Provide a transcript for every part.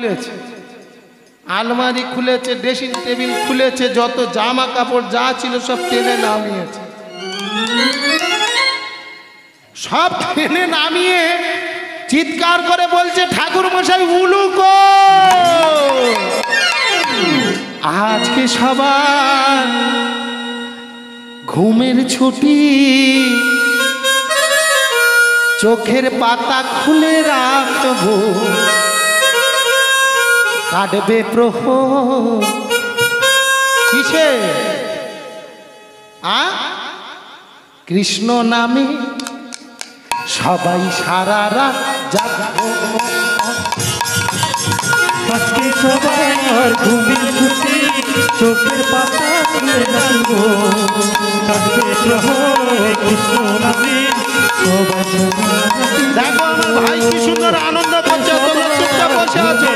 খুলেছে, আলমারি খুলেছে, ড্রেসিং টেবিল খুলেছে, যত জামা কাপড় যা ছিল সব টেনে নামিয়েছে। সব টেনে নামিয়ে চিৎকার করে বলছে, ঠাকুর মশাই উলুকো, আজকে সবার ঘুমের ছুটি, চোখের পাতা খুলে রাখবো, কাটবে প্রহর। কিসে? কৃষ্ণ নামে সবাই সারা রাত জাগবো, আজকে সবার ঘুমের ছুটি, চোখের পাতা খুলে রাখবো, কাটবে প্রহর। কৃষ্ণ নামে সবাই। দেখো আমার ভাই কি সুন্দর আনন্দ করছে, তোমরা চুপচাপ বসে আছো।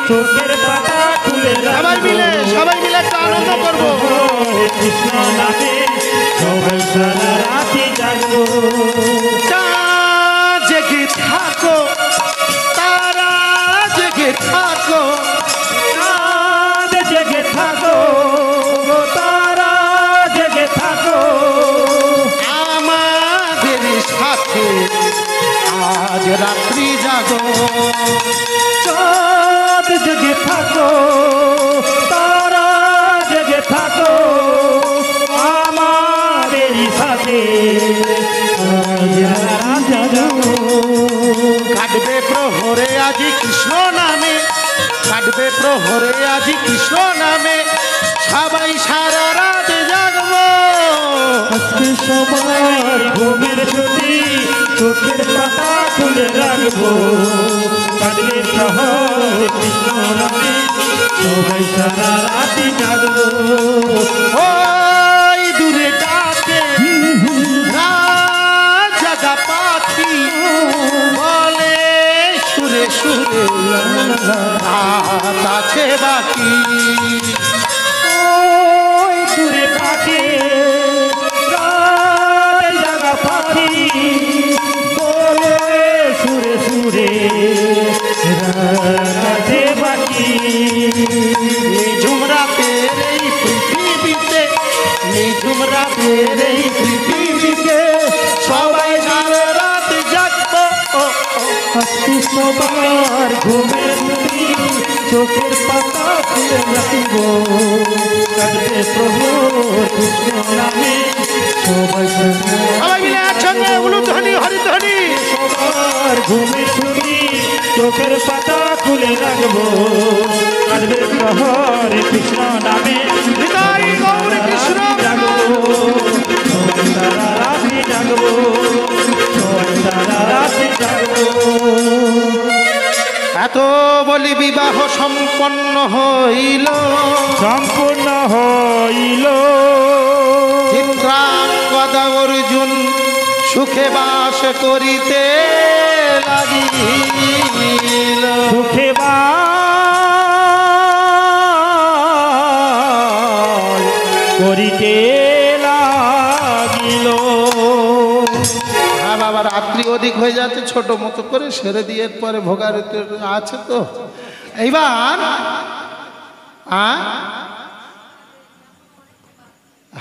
চোখের পাতা খুলে সবাই মিলে একটা আনন্দ করবো। কৃষ্ণ নামে সবাই সারা রাতি জাগবো। জেগে থাকো তারা, জেগে থাকো, জেগে থাকো তারা, জেগে থাকো, আমাদের সাথে আজ রাত্রি জাগো। চাঁদ জেগে থাকো তারা, জেগে থাকো, আমাদের সাথে আজ রাত জাগো। কাটবে প্রহরে আজি কৃষ্ণ নামে, কাটবে প্রহরে আজি কৃষ্ণ নামে, সবাই সারা রাত জাগবো। আজকে সবার ঘুমের ছুটি, চোখের পাতা খুলে রাখবো, কাটবে প্রহর। কৃষ্ণ নামে সবাই সারা রাতি জাগবো। ওই দূরে ডাকে রাত জাগা পাখি, বলে সুরে সুরে রাত আছে বাকি। ওই দূরে ডাকে রাত জাগা পাখি, বলে সুরে সুরে রাত আছে বাকি। নিঝুম রাতের এই পৃথিবীতে, নিঝুম রাতের এই পৃথিবীতে সবাই সারা রাত জাগবো। আজকে সবার ঘুমের ছুটি, চোখের পাতা খুলে রাখবো, কাটবে প্রহর। কৃষ্ণ নামে সবাই সবাই মিলে একসঙ্গে উলুধ্বনি হরিধ্বনি। সবার ঘুমের ছুটি, চোখের পাতা খুলে রাখবো, কাটবে প্রহর। কৃষ্ণ নামে হৃদয় গৌর কৃষ্ণ জাগবো, সবাই সারা রাতি জাগবো, সবাই সারা রাতি জাগবো। এত বলি বিবাহ সম্পন্ন হইল, সম্পূর্ণ হইল। চিত্রাঙ্গদা অর্জুন সুখে বাস করিতে লাগিল, সুখে বাস করিতে লাগিল। হ্যাঁ বাবা, রাত্রি অধিক হয়ে যাচ্ছে, ছোট মতো করে সেরে দিয়ে পরে ভোগারতি আছে তো। এইবার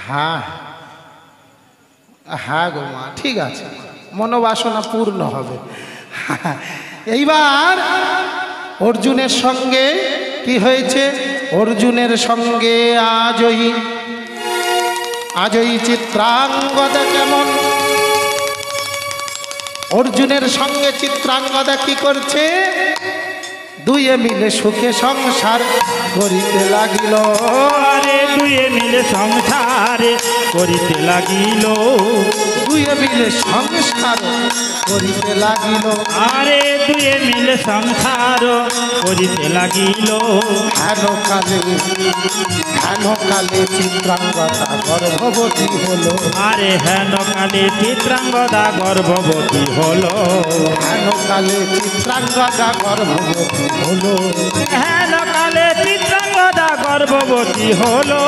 হ্যাঁ হ্যাঁ গো মা, ঠিক আছে, মনোবাসনা পূর্ণ হবে। এইবার অর্জুনের সঙ্গে কি হয়েছে? অর্জুনের সঙ্গে আজই চিত্রাঙ্গদা কেমন? অর্জুনের সঙ্গে চিত্রাঙ্গদা কি করছে? দুয়ে মিলে সুখে সংসার করিতে লাগিল। আরে দুয়ে মিলে সংসার করিতে লাগিল, দুয়ে মিলে সংসার করিতে লাগিল। আরে দুয়ে মিলে সংসার করিতে লাগিল। হেন কালে চিত্রাঙ্গদা গর্ভবতী হলো, আরে হেন কালে চিত্রাঙ্গদা গর্ভবতী হলো, হেন কালে চিত্রাঙ্গদা গর্ভবতী হলো, হেন কালে চিত্রাঙ্গদা গর্ভবতী হলো।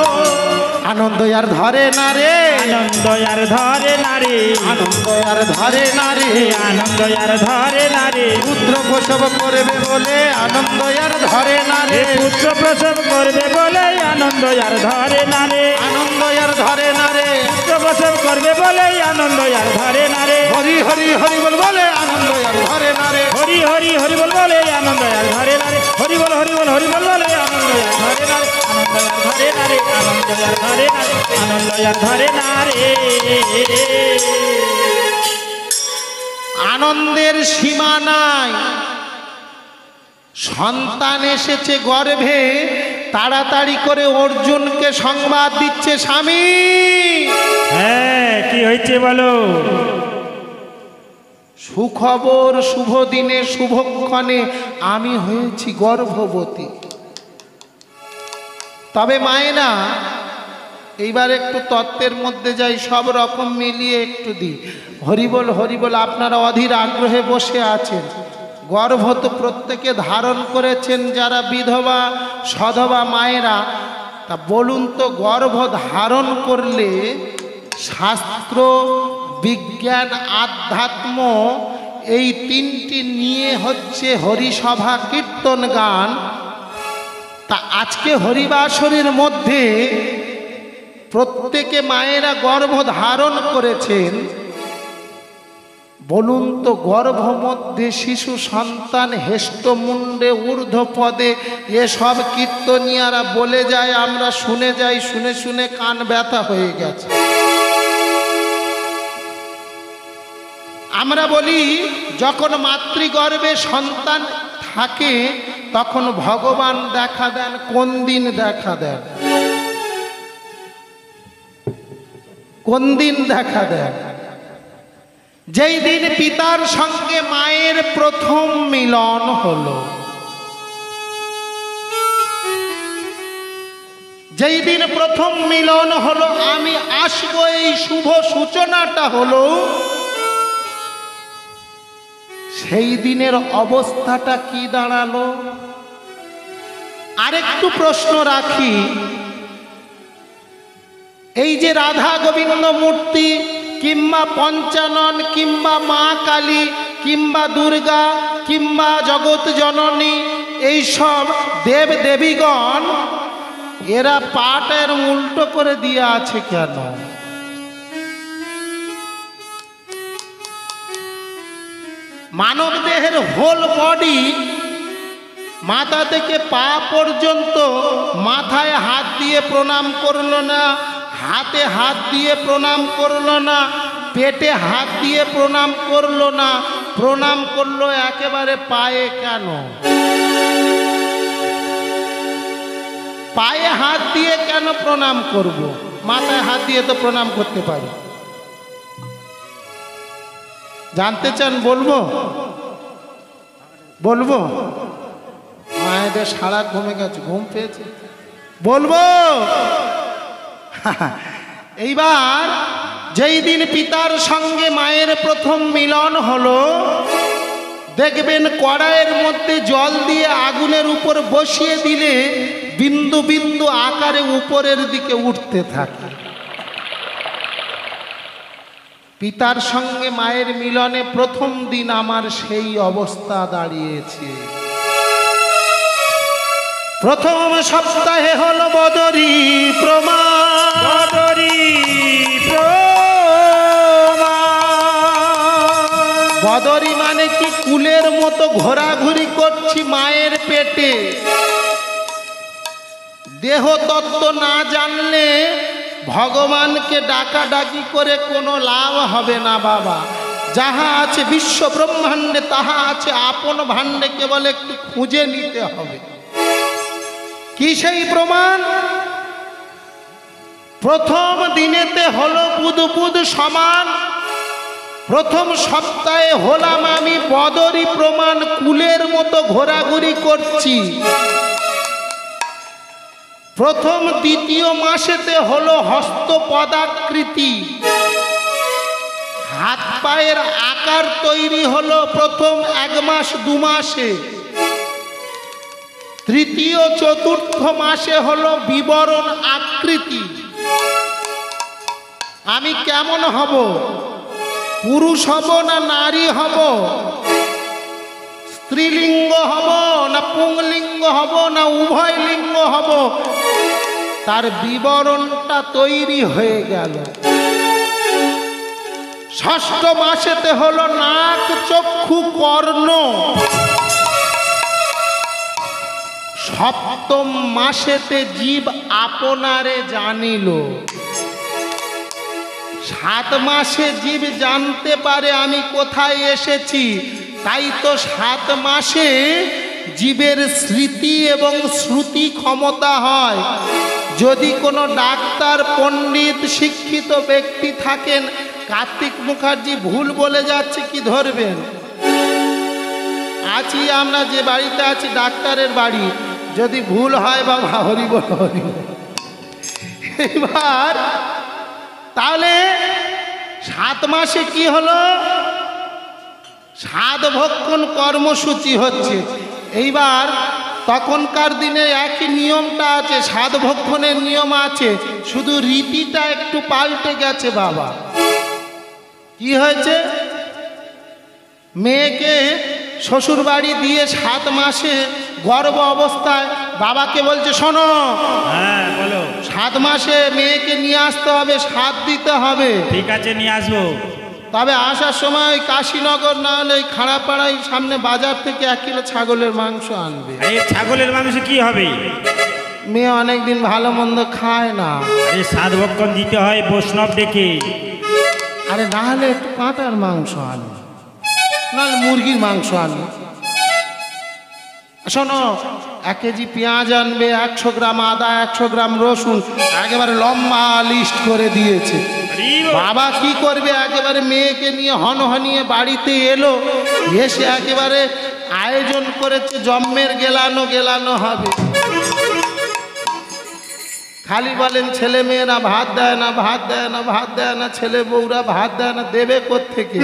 আনন্দ আর ধরে না রে, আনন্দ আর ধরে না রে, আনন্দ আর ধরে না রে, আনন্দ আর ধরে না রে, পুত্র প্রসব করবে বলে আনন্দ আর ধরে না রে, পুত্র প্রসব করবে বলে আনন্দ আর ধরে না রে, আনন্দ আর ধরে না রে, পুত্র প্রসব করবে বলে আনন্দ আর ধরে না রে, হরি হরি হরি বল বলে আনন্দ আর ধরে না রে, হরি হরি হরি বল বলে আনন্দ আর ধরে না রে, হরি বল হরি বল বলে আনন্দ আর ধরে না রে, আনন্দ আর ধরে না রে, আনন্দ আর ধরে না রে, আনন্দ আর ধরে না রে। আনন্দের সীমা নাই। সন্তান এসেছে গর্ভে, তাড়াতাড়ি করে অর্জুনকে সংবাদ দিচ্ছে স্বামী, হ্যাঁ কি হয়েছে বলো? সুখবর, শুভ দিনে শুভক্ষণে আমি হয়েছি গর্ভবতী। তবে মায়েরা এইবার একটু তত্ত্বের মধ্যে যাই, সব রকম মিলিয়ে একটু দিই। হরিবল হরিবল, আপনারা অধীর আগ্রহে বসে আছেন। গর্ভ তো প্রত্যেকে ধারণ করেছেন, যারা বিধবা সধবা মায়েরা, তা বলুন তো গর্ভ ধারণ করলে শাস্ত্র, বিজ্ঞান, আধ্যাত্ম এই তিনটি নিয়ে হচ্ছে হরিসভা, কীর্তন, গান। তা আজকে হরিবাসরের মধ্যে প্রত্যেকে মায়েরা গর্ভ ধারণ করেছেন। বলুন তো গর্ভ মধ্যে শিশু সন্তান হেষ্টমুণ্ডে ঊর্ধ্ব পদে, এসব কীর্তনিয়ারা বলে যায়, আমরা শুনে যাই, শুনে শুনে কান ব্যথা হয়ে গেছে। আমরা বলি যখন মাতৃগর্ভে সন্তান থাকে তখন ভগবান দেখা দেন। কোন দিন দেখা দেন? কোন দিন দেখা দেন? যেই দিন পিতার সঙ্গে মায়ের প্রথম মিলন হলো, যেই দিন প্রথম মিলন হলো, আমি আসবো, এই শুভ সূচনাটা হলো, সেই দিনের অবস্থাটা কি দাঁড়ালো? আরেকটু প্রশ্ন রাখি, এই যে রাধা গোবিন্দ মূর্তি কিংবা পঞ্চানন কিংবা মা কালী কিংবা দুর্গা কিংবা জগৎ জননী, এইসব দেব দেবীগণ, এরা পাটের উল্টো করে দিয়ে আছে কেন? মানব দেহের হোল বডি, মাথা থেকে পা পর্যন্ত, মাথায় হাত দিয়ে প্রণাম করলো না, হাতে হাত দিয়ে প্রণাম করলো না, পেটে হাত দিয়ে প্রণাম করলো না, প্রণাম করলো একেবারে পায়ে। কেন পায়ে হাত দিয়ে কেন প্রণাম করব? মাথায় হাত দিয়ে তো প্রণাম করতে পারি। জানতে চান? বলবো বলবো মায়েদের সারা ঘুমে গেছে, ঘুম পেয়েছে, বলবো। এইবার যেই দিন পিতার সঙ্গে মায়ের প্রথম মিলন হলো, দেখবেন কড়াইয়ের মধ্যে জল দিয়ে আগুনের উপর বসিয়ে দিলে বিন্দু বিন্দু আকারে উপরের দিকে উঠতে থাকে। পিতার সঙ্গে মায়ের মিলনে প্রথম দিন আমার সেই অবস্থা দাঁড়িয়েছে। প্রথম সপ্তাহে হলো বদরি প্রমাণ, বদরি প্রমাণ। বদরি মানে কি? কুলের মতো ঘোরাঘুরি করছি মায়ের পেটে। দেহ তত্ত্ব না জানলে ভগবানকে ডাকাডাকি করে কোনো লাভ হবে না বাবা। যাহা আছে বিশ্ব ব্রহ্মাণ্ডে, তাহা আছে আপন ভাণ্ডে, কেবল একটু খুঁজে নিতে হবে। কি সেই প্রমাণ? প্রথম দিনেতে হলো বুধ সমান, প্রথম সপ্তাহে হলাম আমি বদরি প্রমাণ, কুলের মতো ঘোরাঘুরি করছি। প্রথম দ্বিতীয় মাসেতে হলো হস্ত পদাকৃতি, হাত পায়ের আকার তৈরি হলো প্রথম 1 মাস 2 মাসে। তৃতীয় চতুর্থ মাসে হলো বিবরণ আকৃতি। আমি কেমন হব? পুরুষ হব না নারী হব? স্ত্রীলিঙ্গ হব না পুংলিঙ্গ হব না উভয় লিঙ্গ হব? তার বিবরণটা তৈরি হয়ে গেল। ষষ্ঠ মাসেতে হলো নাক, চক্ষু, কর্ণ। সপ্তম মাসেতে জীব আপনারে জানিল। 7 মাসে জীব জানতে পারে আমি কোথায় এসেছি। তাই তো 7 মাসে জীবের স্মৃতি এবং শ্রুতি ক্ষমতা হয়। যদি কোনো ডাক্তার, পণ্ডিত, শিক্ষিত ব্যক্তি থাকেন, কার্তিক মুখার্জি ভুল বলে যাচ্ছে কি ধরবেন? আছি আমরা যে বাড়িতে আছি ডাক্তারের বাড়ি, যদি ভুল হয় বাবা হরি বল হরি বল। এবার তাহলে 7 মাসে কি হলো? স্বাদ ভক্ষণ কর্মসূচি হচ্ছে। এইবার তখনকার দিনে একই নিয়মটা আছে, স্বাদ ভক্ষণের নিয়ম আছে, শুধু রীতিটা একটু পাল্টে গেছে বাবা। কি হয়েছে? মেয়েকে শ্বশুর বাড়ি দিয়ে 7 মাসে গর্ভ অবস্থায় বাবাকে বলছে, শোনো, হ্যাঁ বলো। 7 মাসে মেয়েকে নিয়ে আসতে হবে, স্বাদ দিতে হবে। ঠিক আছে, নিয়ে আসবো। তবে আসার সময় ওই কাশীনগর না হলে ওই খাড়াপাড়ায় সামনে বাজার থেকে 1 কিলো ছাগলের মাংস আনবে। এই ছাগলের মাংস কি হবে? মেয়ে অনেকদিন ভালো মন্দ খায় না। আরে সাত ভক্ষণ দিতে হয় বৈষ্ণব ডেকে। আরে না হলে একটু পাঁঠার মাংস আনবে, নাহলে মুরগির মাংস আনবে। শোনো, 1 কেজি পেঁয়াজ আনবে, 100 গ্রাম আদা, 100 গ্রাম রসুন, একেবারে লম্বা লিস্ট করে দিয়েছে। বাবা কি করবে? একেবারে মেয়েকে নিয়ে হনহনিয়ে বাড়িতে এলো, এসে একেবারে আয়োজন করেছে, জম্মের গেলানো গেলানো হবে। খালি বলেন ছেলে মেয়েরা ভাত দেয় না, ভাত দেয় না, ভাত দেয় না, ছেলে বউরা ভাত দেয় না, দেবে কোত্থেকে?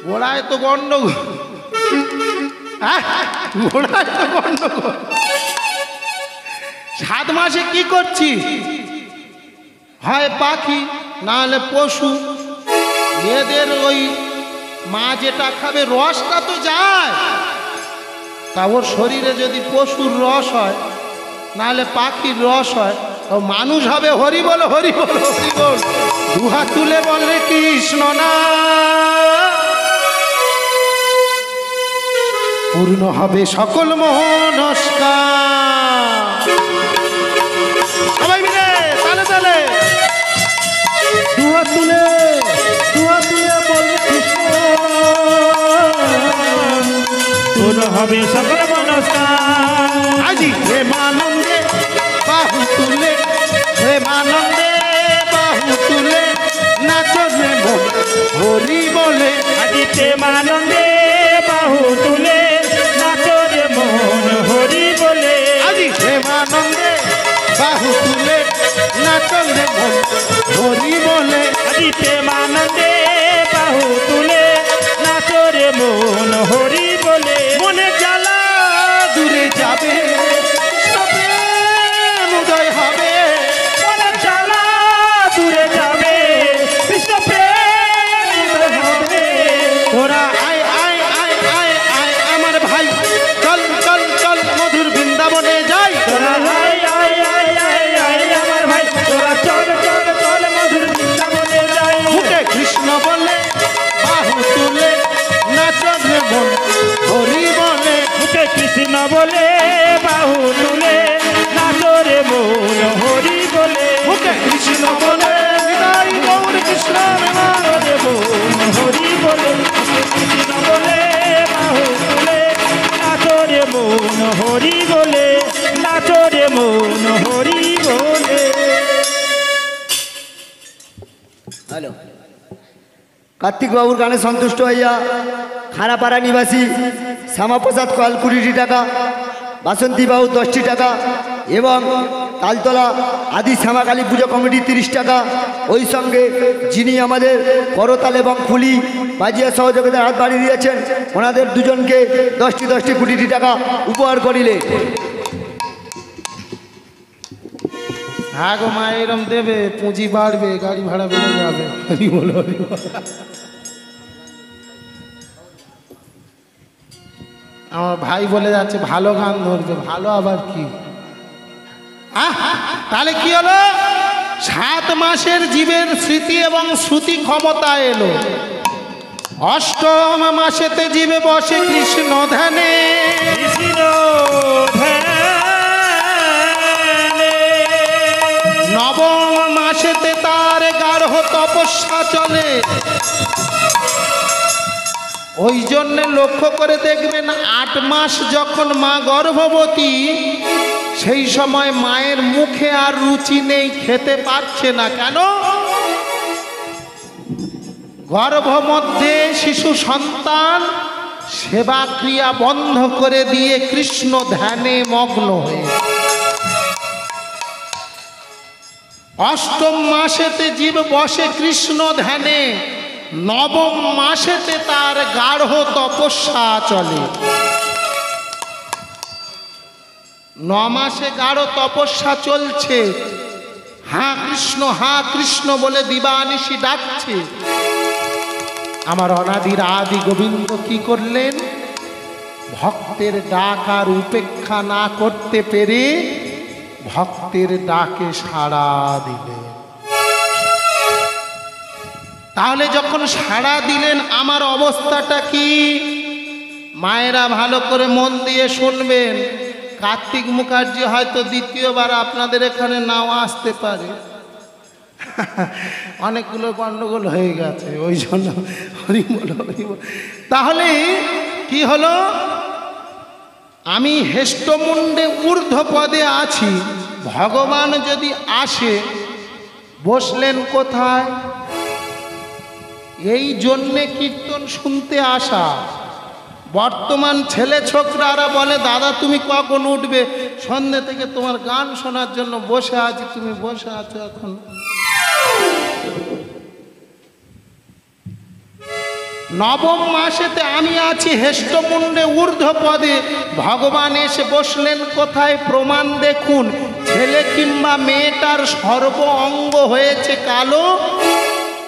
গোড়ায় তো গন্ডগোল, গোড়ায় তো গন্ডগোল। 7 মাসে কি করছি? হয় পাখি না হলে পশু। এদের ওই মা যেটা খাবে রসটা তো যায়, তা ওর শরীরে যদি পশুর রস হয় নাহলে পাখির রস হয়, তো মানুষ হবে। হরি বল হরি বল হরি বল, দুহাত তুলে বলে কৃষ্ণ না, পূর্ণ হবে সকল মনস্কার। সবাই মিলে তালে তালে দুহাত তুলে বলে কৃষ্ণ, পূর্ণ হবে সকল মনস্কার। আজি প্রেমানন্দে বাহু তুলে, প্রেমানন্দে বাহু তুলে নাচনে মন হরি বলে। আজি প্রেমানন্দে বাহু তুলে নাচরে মন হরি বলে। আজি প্রেমানন্দে বাহু তুলে নাচনে মন হরি বলে। আজি প্রেমানন্দে বাহু তুলে নাচরে মন হরি বলে। মনে জ্বালা দূরে যাবে, প্রেম উদয় হবে। মনে জ্বালা দূরে যাবে, কৃষ্ণ প্রেম উদয় হবে। তোরা আয় আয় আয় আয় আয় আমার ভাই, চল চল চল মধুর বৃন্দাবনে যাই। তোরা আয় আয় আয় আয় আয় আমার ভাই, তোরা চল চল চল মধুর বৃন্দাবনে যাই। মুখে কৃষ্ণ বলে বাহু তুলে নাচনে মন হরি বলে। মুখে কৃষ্ণ বলে বাহু তুলে নাচরে মন হরি বলে। মুখে কৃষ্ণ বলে হৃদয় গৌর কৃষ্ণ নাচরে মন হরি বলে। মুখে কৃষ্ণ বলে বাহু তুলে নাচরে মন হরি বলে। নাচরে মন হরি বলে। হ্যালো, কার্তিক বাবুর গানে সন্তুষ্ট হইয়া খারাপাড়া নিবাসী শ্যামাপ্রসাদ কল 20টি টাকা, বাসন্তী বাবু 10টি টাকা এবং তালতলা আদি শ্যামাকালী পুজো কমিটি 30 টাকা। ওই সঙ্গে যিনি আমাদের করতাল এবং ফুলি বাজিয়া সহযোগিতার হাত বাড়িয়ে দিয়েছেন, ওনাদের দুজনকে 10টি 20টি টাকা উপহার করিলে। হ্যাঁ গো মা, এরম দেবে, পুঁজি বাড়বে, গাড়ি ভাড়া বেড়ে যাবে। হরি বল, হরি বল। আমার ভাই বলে যাচ্ছে ভালো গান ধরবে। ভালো আবার কি? তাহলে কি হলো? 7 মাসের জীবের স্মৃতি এবং শ্রুতি ক্ষমতা এলো। 8ম মাসেতে জীবে বসে কৃষ্ণ ধ্যানে। নবম মাসেতে তার গাঢ় তপস্যা চলে। ওই জন্যে লক্ষ্য করে দেখবেন 8 মাস যখন মা গর্ভবতী, সেই সময় মায়ের মুখে আর রুচি নেই, খেতে পারছে না। কেন? গর্ভমধ্যে শিশু সন্তান সেবা ক্রিয়া বন্ধ করে দিয়ে কৃষ্ণ ধ্যানে মগ্ন হয়ে। 8ম মাসেতে জীব বসে কৃষ্ণ ধ্যানে। 9ম মাসেতে তার গাঢ় তপস্যা চলে। 9 মাসে গাঢ় তপস্যা চলছে। হা কৃষ্ণ বলে দিবানিশি ডাকছে। আমার অনাদির আদি গোবিন্দ কি করলেন? ভক্তের ডাক আর উপেক্ষা না করতে পেরে ভক্তের ডাকে সাড়া দিলেন। তাহলে যখন সাড়া দিলেন, আমার অবস্থাটা কি? মায়েরা ভালো করে মন দিয়ে শুনবেন। কার্তিক মুখার্জি হয়তো দ্বিতীয়বার আপনাদের এখানে নাও আসতে পারে। অনেকগুলো গন্ডগোল হয়ে গেছে, ওই জন্য হরি বল, হরি বল। তাহলে কি হলো? আমি হেষ্টমুণ্ডে ঊর্ধ্ব পদে আছি। ভগবান যদি আসে, বসলেন কোথায়? এই জন্যে কীর্তন শুনতে আসা। বর্তমান ছেলে ছোকরারা বলে, দাদা তুমি কখন উঠবে? সন্ধ্যে থেকে তোমার গান শোনার জন্য বসে আছি, তুমি বসে আছো এখন। নবম মাসেতে আমি আছি হেষ্টমুণ্ডে ঊর্ধ্ব পদে। ভগবান এসে বসলেন কোথায়? প্রমাণ দেখুন। ছেলে কিংবা মেয়েটার সর্ব অঙ্গ হয়েছে কালো,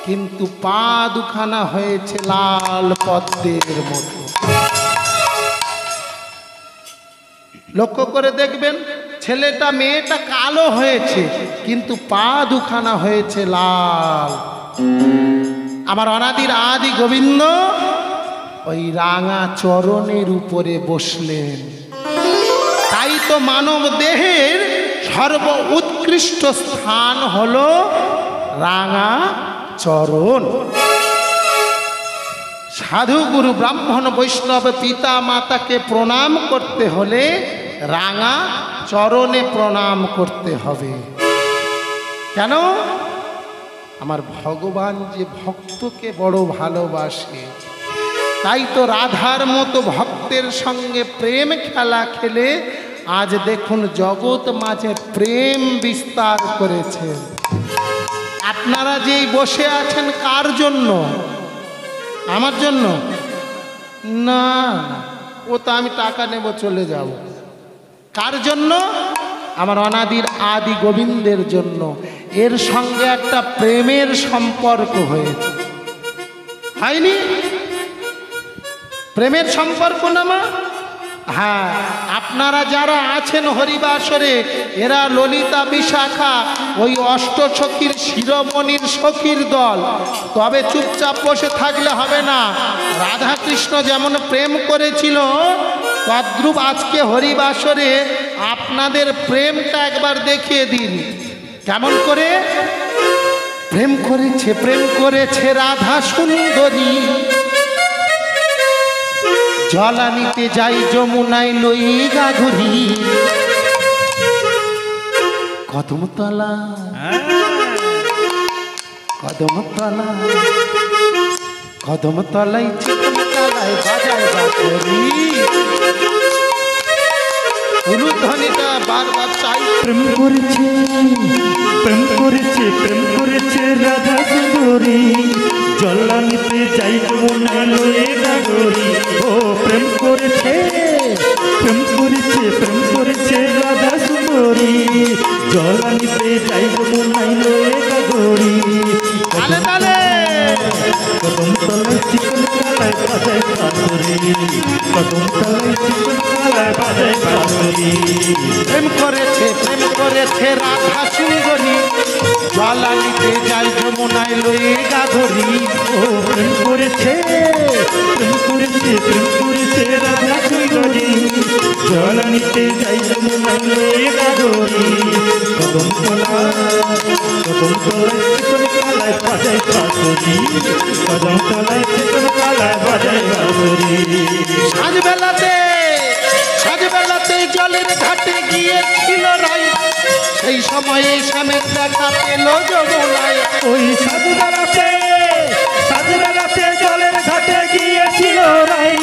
কিন্তু পা দুখানা হয়েছে লাল পদ্মের মতো। লক্ষ্য করে দেখবেন, ছেলেটা মেয়েটা কালো হয়েছে, কিন্তু পা দুখানা হয়েছে লাল। আমার অনাদির আদি গোবিন্দ ওই রাঙা চরণের উপরে বসলেন। তাই তো মানব দেহের সর্ব উৎকৃষ্ট স্থান হলো রাঙা চরণ। সাধু গুরু ব্রাহ্মণ বৈষ্ণব পিতা মাতাকে প্রণাম করতে হলে রাঙা চরণে প্রণাম করতে হবে। কেন? আমার ভগবান যে ভক্তকে বড় ভালোবাসে, তাই তো রাধার মতো ভক্তের সঙ্গে প্রেম খেলা খেলে আজ দেখুন জগৎ মাঝে প্রেম বিস্তার করেছে। আপনারা যেই বসে আছেন কার জন্য? আমার জন্য না, ও তো আমি টাকা নেব চলে যাব। কার জন্য? আমার অনাদির আদি গোবিন্দের জন্য। এর সঙ্গে একটা প্রেমের সম্পর্ক হয়েছে, হয়নি? প্রেমের সম্পর্ক না মা? হ্যাঁ, আপনারা যারা আছেন হরিবাসরে, এরা ললিতা বিশাখা ওই অষ্টসখীর শিরোমণির সখীর দল। তবে চুপচাপ বসে থাকলে হবে না। রাধা কৃষ্ণ যেমন প্রেম করেছিল, তদ্রূপ আজকে হরিবাসরে আপনাদের প্রেমটা একবার দেখিয়ে দিন। কেমন করে প্রেম করেছে? প্রেম করেছে রাধা সুন্দরী। জল আনিতে যাই যমুনায় লই গাঘরি। কদমতলা কদমতলা কদমতলায় চিকনতলায় বাজায় বাঁশরি। উলুধ্বনিটা বারবার চাই। প্রেম করেছে, প্রেম করেছে, প্রেম করেছে রাধা সুন্দরী। জল আনিতে যাই যমুনায় লয়ে গাঘরি। ও প্রেম করেছে, প্রেম করেছে, প্রেম করেছে রাধা সুন্দরী। গরি জল আনিতে যাই যমুনায় লয়ে গরি তালে তালে কদম তলায় চিকন কালায় বাজায় বাঁশরি কদম তলায় চিকন কালায় বাজায় বাঁশরি প্রেম করেছে রাধা সুন্দরী জল আনিতে যাই যমুনায় লয়ে গাধরি। ও প্রেম করেছে রাধা সুন্দরী জল আনিতে যাই যমুনায় লয়ে গরি কদম তলায় চিকন কালায় বাজায় বাঁশরি কদম তলায় চিকন কালায় বাজায় বাঁশরি সাজবেলাতে জলের ঘাটে গিয়েছিল রাই, সেই সময়ে শ্যামের দেখা পেল যমুনায়। ওই সাজবেলাতে জলের ঘাটে গিয়েছিল রাই,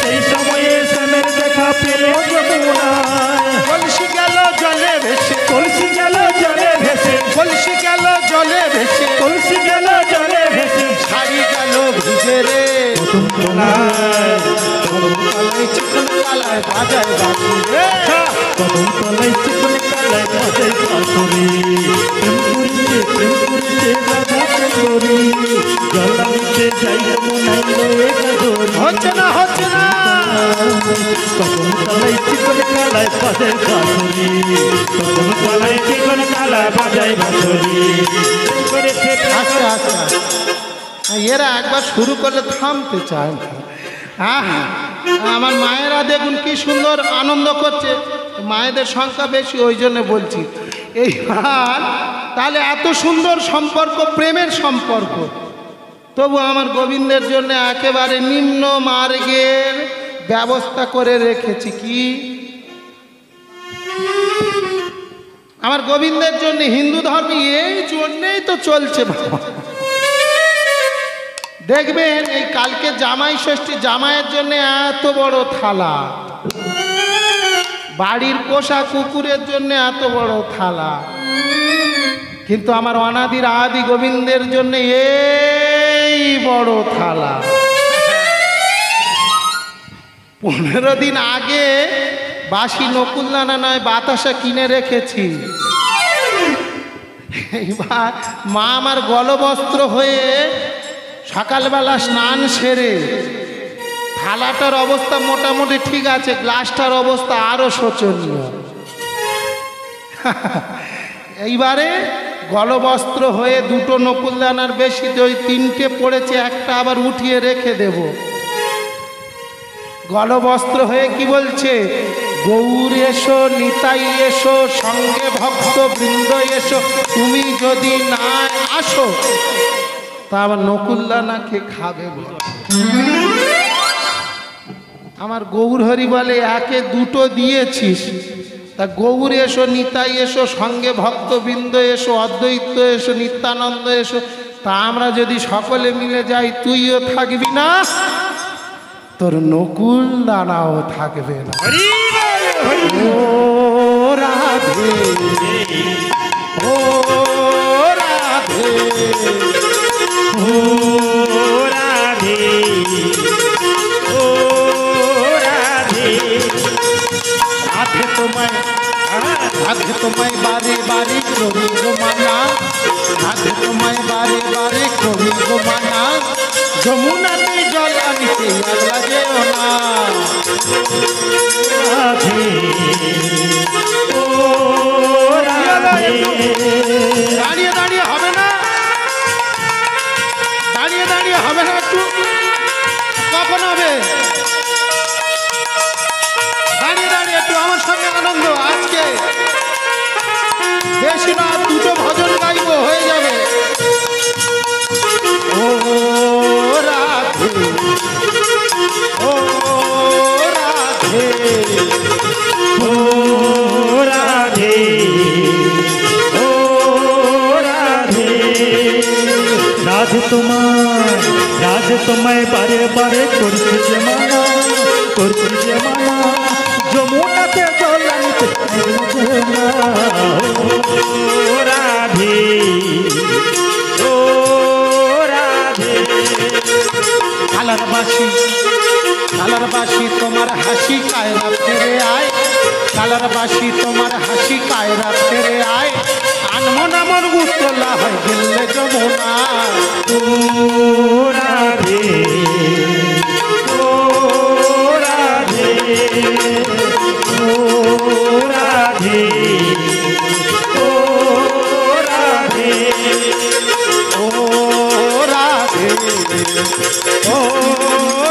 সেই সময়ে শ্যামের দেখা পেল যমুনায়। কলসি গেল জলে ভেসে কলসি গেল জলে ভেসে কলসি গেল জলে ভেসে কলসি গেল জলে ভেসে শাড়ি গেল ভিজে রে। কদম তলায় তলায় চিকন কালায় বাজায় বাঁশি রে। কদম তলায় চিকন কালায় বাজায় বাঁশরি প্রেম করেছে রাধা সুন্দরী জল আনিতে যাই যমুনায় লয়ে গরি হচ্ছে না কদম তলায় চিকন কালায় বাজায় বাঁশরি কদম তলায় চিকন কালায় বাজায় বাঁশরি আস্তে আস্তে এরা একবার শুরু করলে থামতে চায় না। হ্যাঁ, আমার মায়েরা দেখুন কি সুন্দর আনন্দ করছে, মায়েদের সংখ্যা বেশি ওই জন্য বলছি। এইবার তাহলে এত সুন্দর সম্পর্ক, প্রেমের সম্পর্ক, তবু আমার গোবিন্দের জন্য একেবারে নিম্ন মার্গের ব্যবস্থা করে রেখেছি। কি আমার গোবিন্দের জন্য হিন্দু ধর্মে এই জন্যেই তো চলছে বাবা। দেখবেন এই কালকে জামাই ষষ্ঠী, জামাইয়ের জন্য এত বড় থালা, বাড়ির পোষা কুকুরের জন্য এত বড় থালা, কিন্তু আমার অনাদির আদি গোবিন্দের জন্য এই বড় থালা। 15 দিন আগে বাসি নকুলদানা নয় বাতাসা কিনে রেখেছি। এইবার মা আমার গলবস্ত্র হয়ে সকালবেলা স্নান সেরে, থালাটার অবস্থা মোটামুটি ঠিক আছে, গ্লাসটার অবস্থা আরো শোচনীয়। এইবারে গলবস্ত্র হয়ে 2টো নকুলদানার বেশি, ওই 3টে পড়েছে, একটা আবার উঠিয়ে রেখে দেব। গলবস্ত্র হয়ে কি বলছে, গৌর এসো, নিতাই এসো, সঙ্গে ভক্ত বৃন্দ এসো, তুমি যদি না আসো তা আবার নকুলদানাকে খাবে বলে। আমার গৌর হরি বলে একে 2টো দিয়েছিস, তা গৌর এসো, নিতাই এসো, সঙ্গে ভক্তবৃন্দ এসো, অদ্বৈত এসো, নিত্যানন্দ এসো, তা আমরা যদি সকলে মিলে যাই তুইও থাকবি না, তোর নকুল দানাও থাকবে না। ও রাধে, ও রাধে, ও রাধে, ও রাধে, রাধে তোমায়, রাধে তোমায় বারে বারে করি গো মানা, রাধে তোমায় বারে বারে করি গো মানা, যমুনাতে জল আনিতে আগলা যেও না। রাধে, ও রাধে। দাঁড়িয়ে দাঁড়িয়ে হবে না, দাঁড়িয়ে দাঁড়িয়ে হবে না, একটু কখন হবে, দাঁড়িয়ে দাঁড়িয়ে একটু আমার সঙ্গে আনন্দ। আজকে বেশি না, 2টো ভজন গাইবো, হয়ে যাবে। ও রাধে, ও রাধে, ও রাধে, ও রাধে। রাধে তোমায় বারে বারে করছি যে মানা, করছি যে মানা, যমুনাতে জল আনিতে না। ও রাধে, ও রাধে। কালার বাসি তোমার হাসি কায়রা ফিরে আয়, কালার বাসি তোমার হাসি কায়রা ফেরে আয় আনমন আমার উতলা হয় গেলে যমুনা ও রাধে ও রাধে ও রাধে ও রাধে ও রাধে ও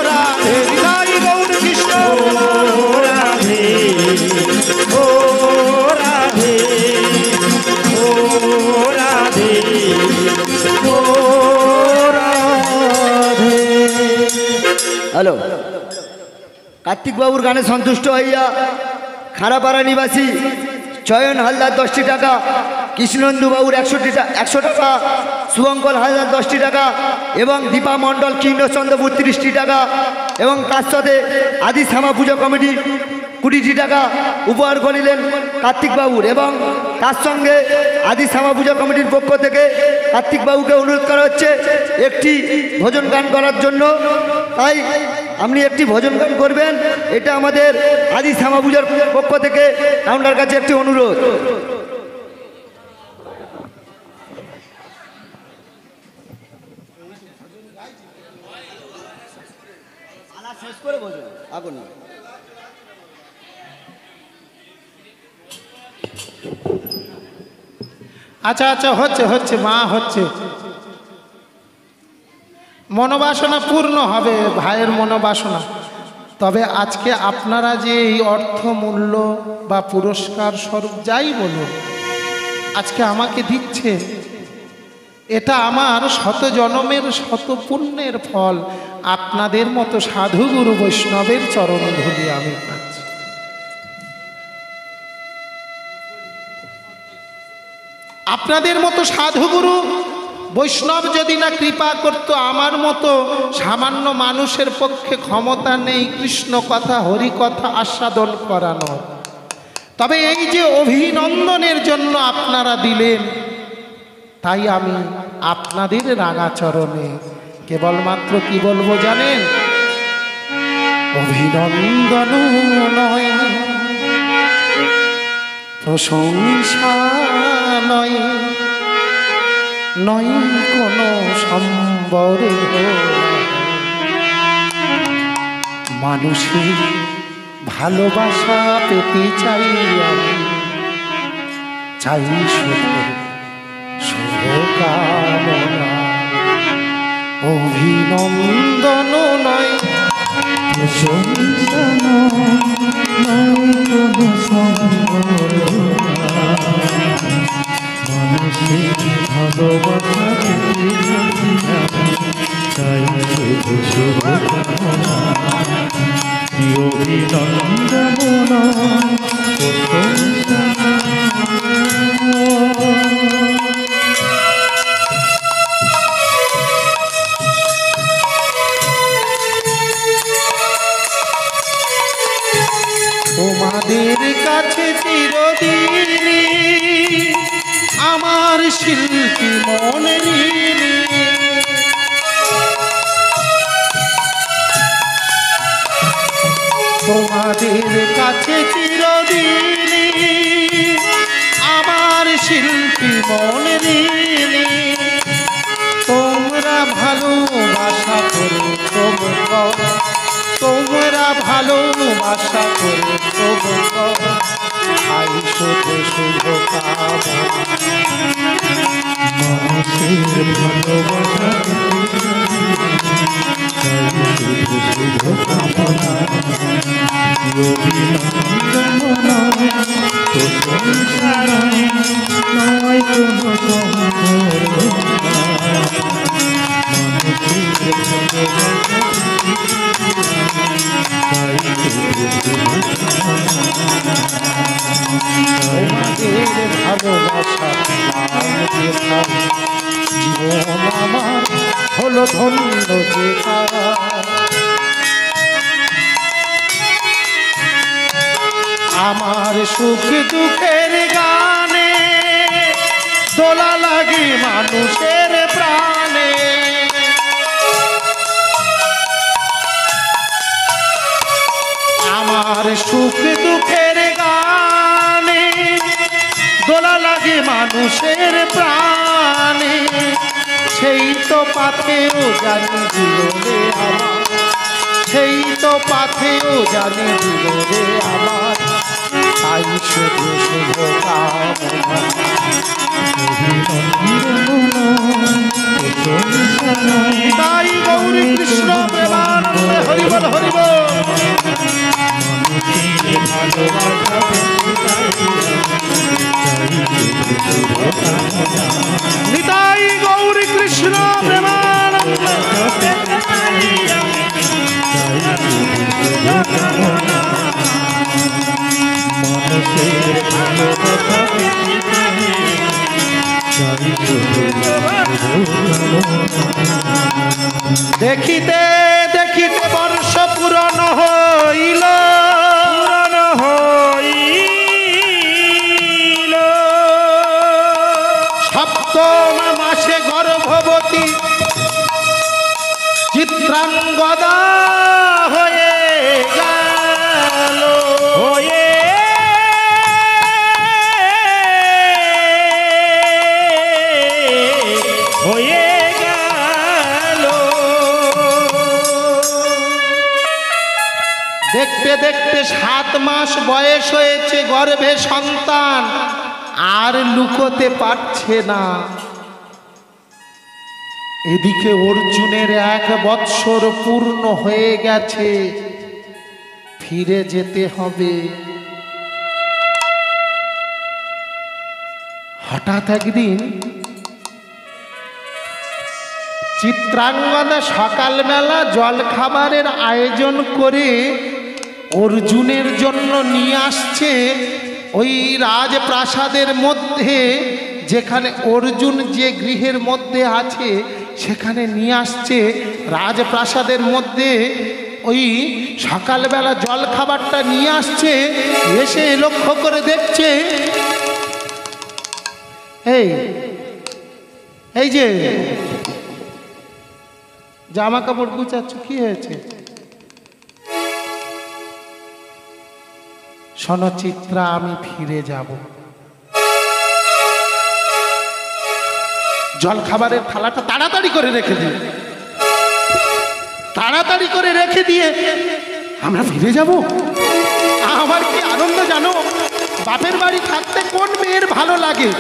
রাধে বিদায় গৌর কৃষ্ণ ও রাধে ও রাধে ও রাধে ও রাধে। হ্যালো, কার্তিক বাবুর গানে সন্তুষ্ট হইয়া খারাপাড়া নিবাসী চয়ন হালদার 10টি টাকা, কৃষ্ণনন্দু বাবুর 100 টাকা, শুভঙ্কর হালদার 10টি টাকা এবং দীপা মণ্ডল কৃষ্ণচন্দ্র 32টি টাকা এবং তার সাথে আদি শ্যামা পুজো কমিটি 20টি টাকা উপহার করিলেন কার্তিক বাবুর। এবং তার সঙ্গে আদি শ্যামা পুজো কমিটির পক্ষ থেকে কার্তিক বাবুকে অনুরোধ করা হচ্ছে একটি ভজন গান করার জন্য। তাই আপনি একটি ভজন গান করবেন, এটা আমাদের আদি শ্যামা পূজার পক্ষ থেকে আপনার কাছে একটি অনুরোধ। শেষ করে বলুন আগুন। আচ্ছা আচ্ছা হচ্ছে হচ্ছে মা হচ্ছে, মনোবাসনা পূর্ণ হবে ভাইয়ের মনোবাসনা। তবে আজকে আপনারা যে এই অর্থমূল্য বা পুরস্কার স্বরূপ যাই বলুন আজকে আমাকে দিচ্ছে, এটা আমার শত জনমের শত পুণ্যের ফল। আপনাদের মতো সাধু গুরু বৈষ্ণবের চরণ ধুলি আমি পাচ্ছি। আপনাদের মতো সাধুগুরু বৈষ্ণব যদি না কৃপা করত, আমার মতো সামান্য মানুষের পক্ষে ক্ষমতা নেই কৃষ্ণ কথা হরি কথা আস্বাদন করানো। তবে এই যে অভিনন্দনের জন্য আপনারা দিলেন, তাই আমি আপনাদের রাঙাচরণে কেবলমাত্র কি বলবো জানেন, অভিনন্দন নয়, প্রশংসা নয়, নয় কোনো সম্বর, মানুষের ভালোবাসা পেতে চাই আমি, চাই শুধু শুভকামনা। অভিনন্দন নয়, প্রশংসা নয় কোনো সম্বর, মানুষের ভালোবাসা চাই শুধু শুভকামনা। অভিনন্দন প্রশংসা তোমাদের কাছে চিরদিনই আমার শিল্পী মনের ঋণী। তোমাদের কাছে চিরদিনই আমার শিল্পী মনের ঋণী। তোমরা ভালোবাসা করো তোমরা ভালোবাসা করো আই শুধু শুভকামনা। মানুষের ভালোবাসা চাই শুধু শুভকামনা। অভিনন্দন প্রশংসা নয় কোনো সম্বর, মানুষের ভালোবাসা চাই শুধু শুভকামনা। তোমাদের ভালোবাসা জীবন আমার হলো ধন্য যেখানে। আমার সুখ দুঃখের গানে দোলা লাগে মানুষের প্রাণে। আমার সুখ দুঃখের গানে মানুষের প্রাণে, সেই তো পাথেও জানি জীবনে আমার, সেই তো পাথেও জানি জীবনে আমার, তাই শুধু শুভ কামনা। তাই গৌরী কৃষ্ণ প্রেমানন্দে হরি বল হরি বল। নিতাই গৌরী কৃষ্ণ প্রেমানন্দে। দেখিতে দেখিতে বর্ষ পূরণ হইল, সপ্তম মাসে গর্ভবতী চিত্রাঙ্গদা হয়ে গেল, হয়ে গেল। দেখতে দেখতে 7 মাস বয়স হয়েছে, গর্ভে সন্তান আর লুকোতে পারছে না। এদিকে অর্জুনের 1 বৎসর পূর্ণ হয়ে গেছে, ফিরে যেতে হবে। হঠাৎ একদিন চিত্রাঙ্গদা সকালবেলা জলখাবারের আয়োজন করে অর্জুনের জন্য নিয়ে আসছে ওই রাজপ্রাসাদের মধ্যে, যেখানে অর্জুন যে গৃহের মধ্যে আছে সেখানে নিয়ে আসছে রাজপ্রাসাদের মধ্যে। ওই সকালবেলা জলখাবারটা নিয়ে আসছে, এসে লক্ষ্য করে দেখছে এই যে জামা কাপড় গুছাচ্ছ, কি হয়েছে? শোনো চিত্রা, আমি ফিরে যাব। জল খাবারের থালাটা তাড়াতাড়ি করে রেখে দিয়ে, তাড়াতাড়ি করে রেখে দিয়ে আমরা ফিরে যাব। আমার কি আনন্দ জানো, বাপের বাড়ি থাকতে কোন মেয়ের ভালো লাগে?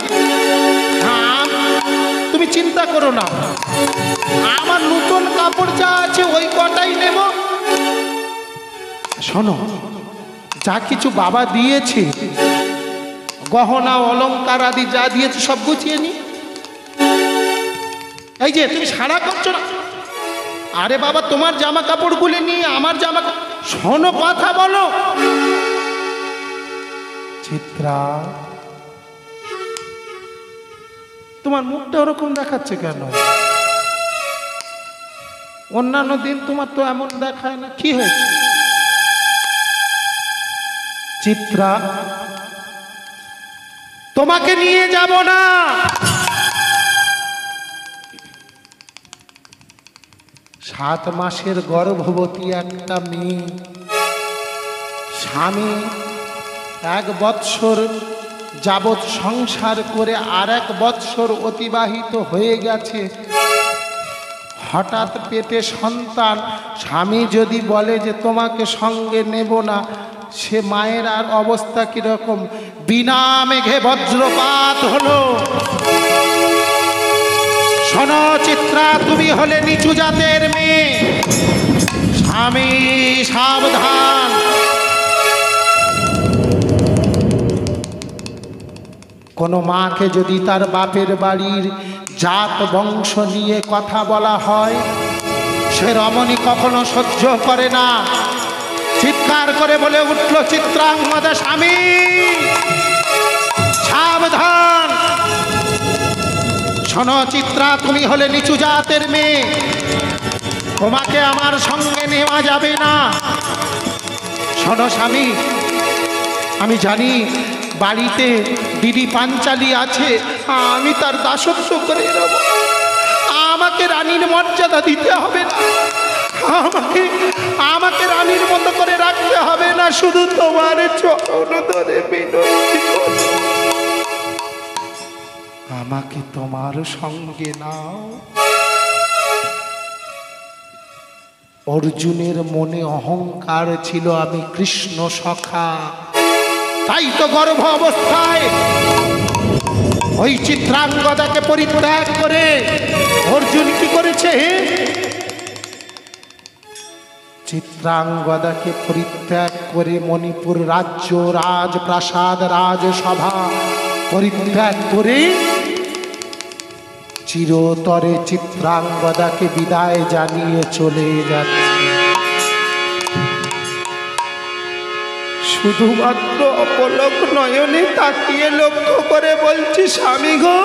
তুমি চিন্তা করো না, আমার নতুন কাপড় যা আছে ওই কটাই নেব। শোনো, যা কিছু বাবা দিয়েছে, গহনা অলংকার আদি যা দিয়েছে সব গুছিয়ে নি। এই যে তুমি সাড়া করছো না, আরে বাবা তোমার জামা কাপড়গুলি নিয়ে আমার জামা, শোনো কথা বলো। চিত্রা, তোমার মুখটা ওরকম দেখাচ্ছে কেন? অন্যান্য দিন তোমার তো এমন দেখায় না, কি হয়েছে? চিত্রা, তোমাকে নিয়ে যাব না। সাত মাসের গর্ভবতী একটা মেয়ে, স্বামী 1 বৎসর যাবৎ সংসার করে আর 1 বৎসর অতিবাহিত হয়ে গেছে, হঠাৎ পেটে সন্তান। স্বামী যদি বলে যে তোমাকে সঙ্গে নেব না, সে মায়ের আর অবস্থা কিরকম? বিনা মেঘে বজ্রপাত হলো। শোনো চিত্রা, তুমি হলে নিচু জাতের মেয়ে, স্বামী সাবধান। কোনো মাকে যদি তার বাপের বাড়ির জাত বংশ নিয়ে কথা বলা হয়, সে রমণী কখনো সহ্য করে না। চিৎকার করে বলে উঠল চিত্রাঙ্গদা, স্বামী সাবধান। শোনো চিত্রা, তুমি হলে নিচু জাতের মেয়ে, তোমাকে আমার সঙ্গে নেওয়া যাবে না। শোনো স্বামী, আমি জানি বাড়িতে দিদি পাঞ্চালী আছে, আমি তার দাসত্ব করে নেব। আমাকে রানীর মর্যাদা দিতে হবে না, আমাকে রানীর মতো করে রাখতে হবে না, শুধু তোমার চরণ ধরে বিনতি। আমাকে তোমার সঙ্গে নাও। অর্জুনের মনে অহংকার ছিল, আমি কৃষ্ণ সখা। তাই তো গর্ভ অবস্থায় ওই চিত্রাঙ্গদাকে পরিত্যাগ করে অর্জুন কি করেছে? চিত্রাঙ্গদাকে পরিত্যাগ করে মণিপুর রাজ্য, রাজপ্রাসাদ, রাজসভা পরিত্যাগ করে চিরতরে চিত্রাঙ্গদাকে বিদায় জানিয়ে চলে যাচ্ছে। শুধুমাত্র অপলক নয়নে তাকিয়ে লক্ষ্য করে বলছি, স্বামী গো,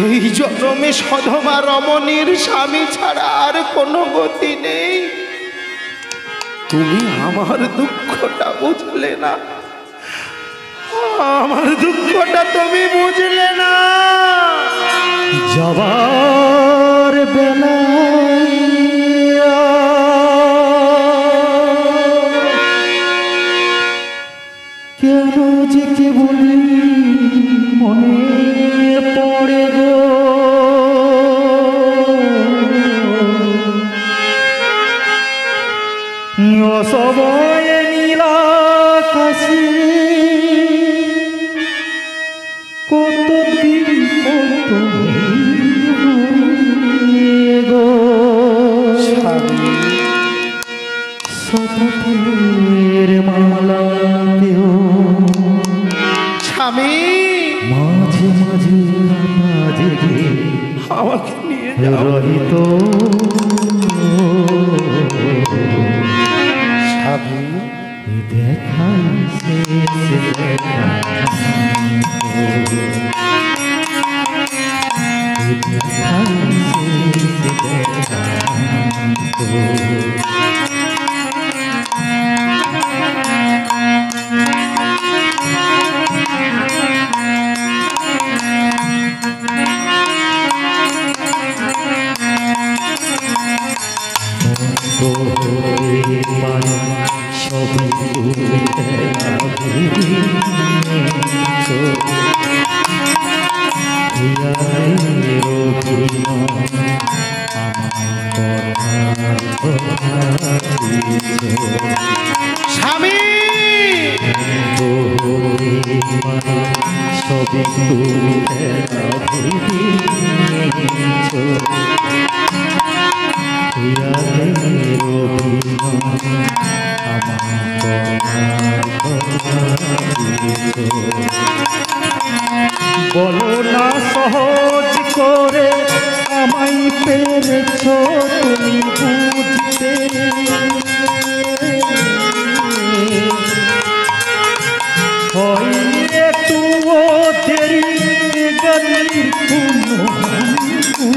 এই জন্মে সধমা রমণীর স্বামী ছাড়া আর কোনো গতি নেই। তুমি আমার দুঃখটা বুঝলে না, আমার দুঃখটা তুমি বুঝলে না। যাবার বেলায় কেন যে কে বলি মনে পড়ে গো, অসময়ে নীলাকাশে কতদিন কত গো, শপথের মালা দেও স্বামী, মাঝে মাঝে মাঝে আমাকে নিয়ে রহিত স্বামী। দেখাই শেষ দেখা, দেখাই শেষ দেখা স্বামী, সবে তুমি বলো না সহজ করে আমায় পেরেছ তুমি বুঝতে, হয়নি একটু দেরি গলির বুঝতে,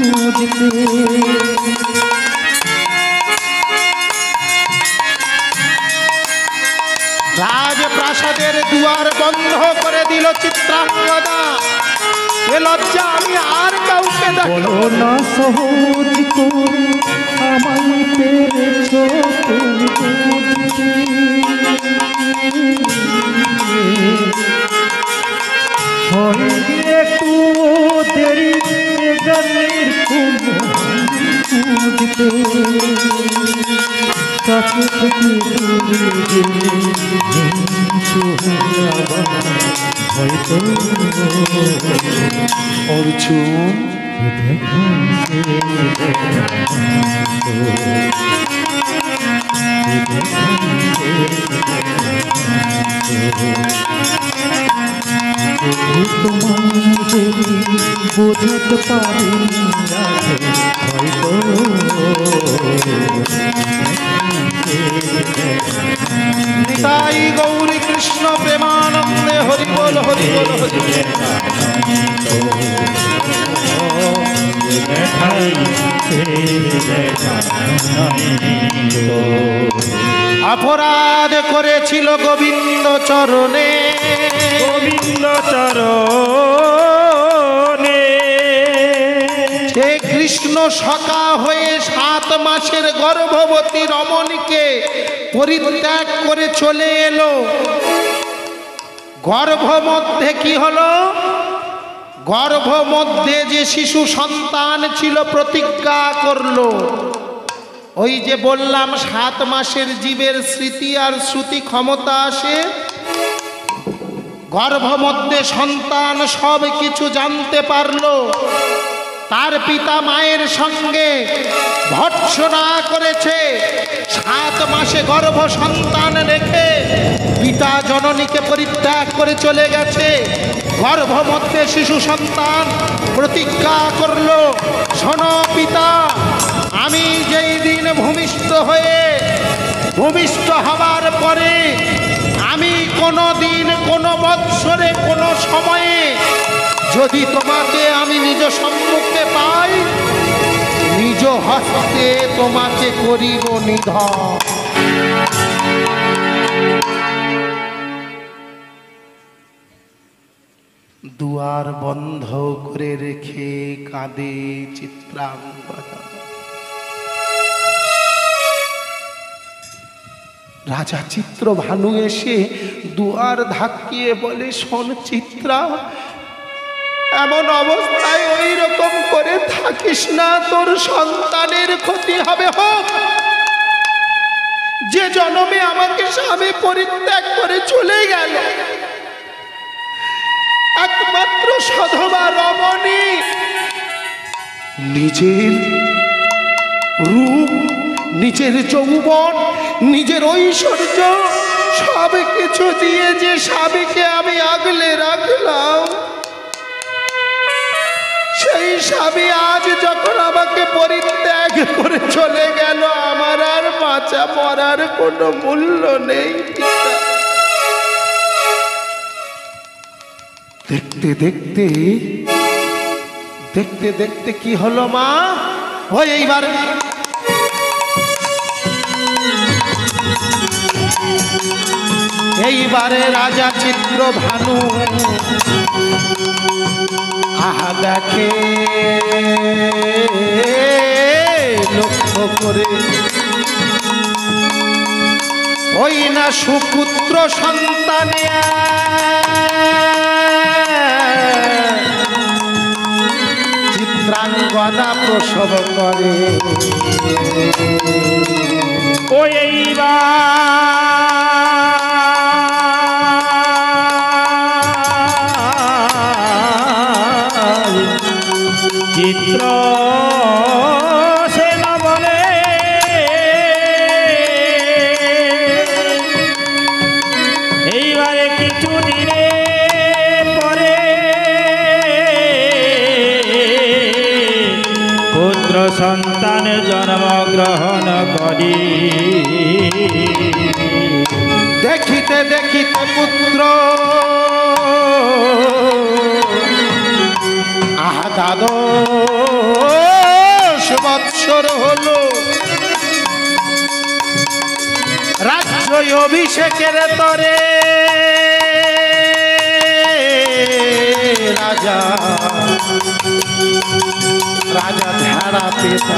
রাজপ্রাসাদের দুয়ার বন্ধ করে দিল চিত্রাঙ্গদা। এ লজ্জা আমি আর কাউকে বলো না সহজ করে আমায় পেরেছ তুমি বুঝতে, হয়নি একটু দেরি গলির বুঝতে, কাছে থেকে হয়তো অর্জুন, বোঝাতে পারি হয়তো তাই গৌরী কৃষ্ণ প্রেমানন্দে হরি বল, হরি বল, হরি বল। অপরাধ করেছিল গোবিন্দ চরণে, গোবিন্দ চরণে সে কৃষ্ণ সখা হয়ে 7 মাসের গর্ভবতী রমণীকে পরিত্যাগ করে চলে এলো। গর্ভ মধ্যে কি হলো? গর্ভ মধ্যে যে শিশু সন্তান ছিল প্রতিজ্ঞা করলো। ওই যে বললাম 7 মাসের জীবের স্মৃতি আর শ্রুতি ক্ষমতা আসে, গর্ভ মধ্যে সন্তান সব কিছু জানতে পারলো। তার পিতা মায়ের সঙ্গে ভর্ৎসনা করেছে। 7 মাসে গর্ভ সন্তান রেখে পিতা জননীকে পরিত্যাগ করে চলে গেছে। গর্ভ মধ্যে শিশু সন্তান প্রতিজ্ঞা করলো, শোনো পিতা, আমি যেই দিন ভূমিষ্ঠ হবার পরে আমি কোনো দিন, কোনো বৎসরে, কোনো সময়ে যদি তোমাকে আমি নিজ সম্মুখে পাই, নিজ হস্তে তোমাকে করিব নিধন। দুয়ার বন্ধ করে রেখে কাঁদে চিত্রাঙ্গদা। রাজা চিত্রভানু এসে দুয়ার ধাক্কিয়ে বলে, শোন চিত্রা, এমন অবস্থায় ওই রকম করে থাকিস না, তোর সন্তানের ক্ষতি হবে। হোক যে জন্মে আমাকে স্বামী পরিত্যাগ করে চলে গেল, একমাত্র সধবা রমণী নিজের রূপ, নিজের যৌবন, নিজের ঐশ্বর্য সব কিছু দিয়ে যে স্বামীকে আমি আগলে রাখলাম, সেই স্বামী আজ যখন আমাকে পরিত্যাগ করে চলে গেল, আমার আর বাঁচা মরার কোনো মূল্য নেই। দেখতে দেখতে দেখতে দেখতে কি হলো মা? ওই এইবারে রাজা চিত্রভানু আহা দেখে লক্ষ্য করে, ওই না সুপুত্র সন্তানে চিত্রাঙ্গদা প্রসব করে। ওই চিত্র সেন বলে, এইবারে কিছু দিনে পরে পুত্র সন্তান জন্মগ্রহণ করি। দেখিতে দেখিতে পুত্র আহা দ্বাদশ বৎসর হলো, রাজ্য অভিষেকের তরে রাজা রাজা ঝাড়া পেতা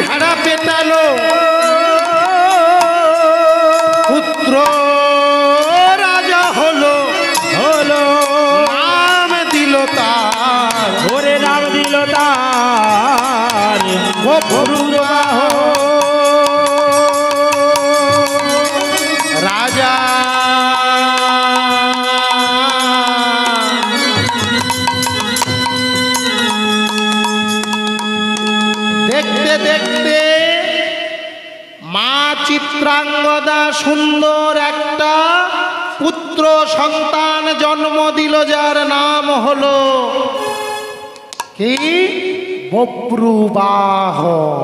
ঢাড়া পেটালো, পুত্র রাজা হলো, নাম দিল তার, ওরে নাম দিল তার বপুরবাহ। রাজা দেখতে দেখতে মা চিত্রাঙ্গদা সুন্দর একটা পুত্র সন্তান জন্ম দিল, যার নাম হলো কি? বপ্রুবাহন।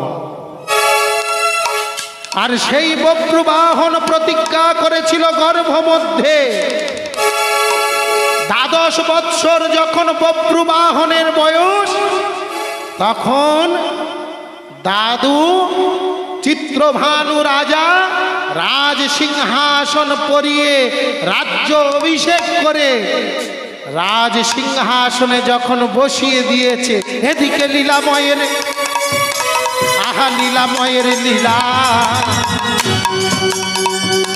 আর সেই বপ্রুবাহন প্রতিজ্ঞা করেছিল গর্ভ মধ্যে। 12 বৎসর যখন বপ্রুবাহনের বয়স, তখন দাদু চিত্রভানু রাজা রাজ সিংহাসন পরিয়ে রাজ্য অভিষেক করে রাজ সিংহাসনে যখন বসিয়ে দিয়েছে, এদিকে লীলাময়ের, আহা লীলাময়ের লীলা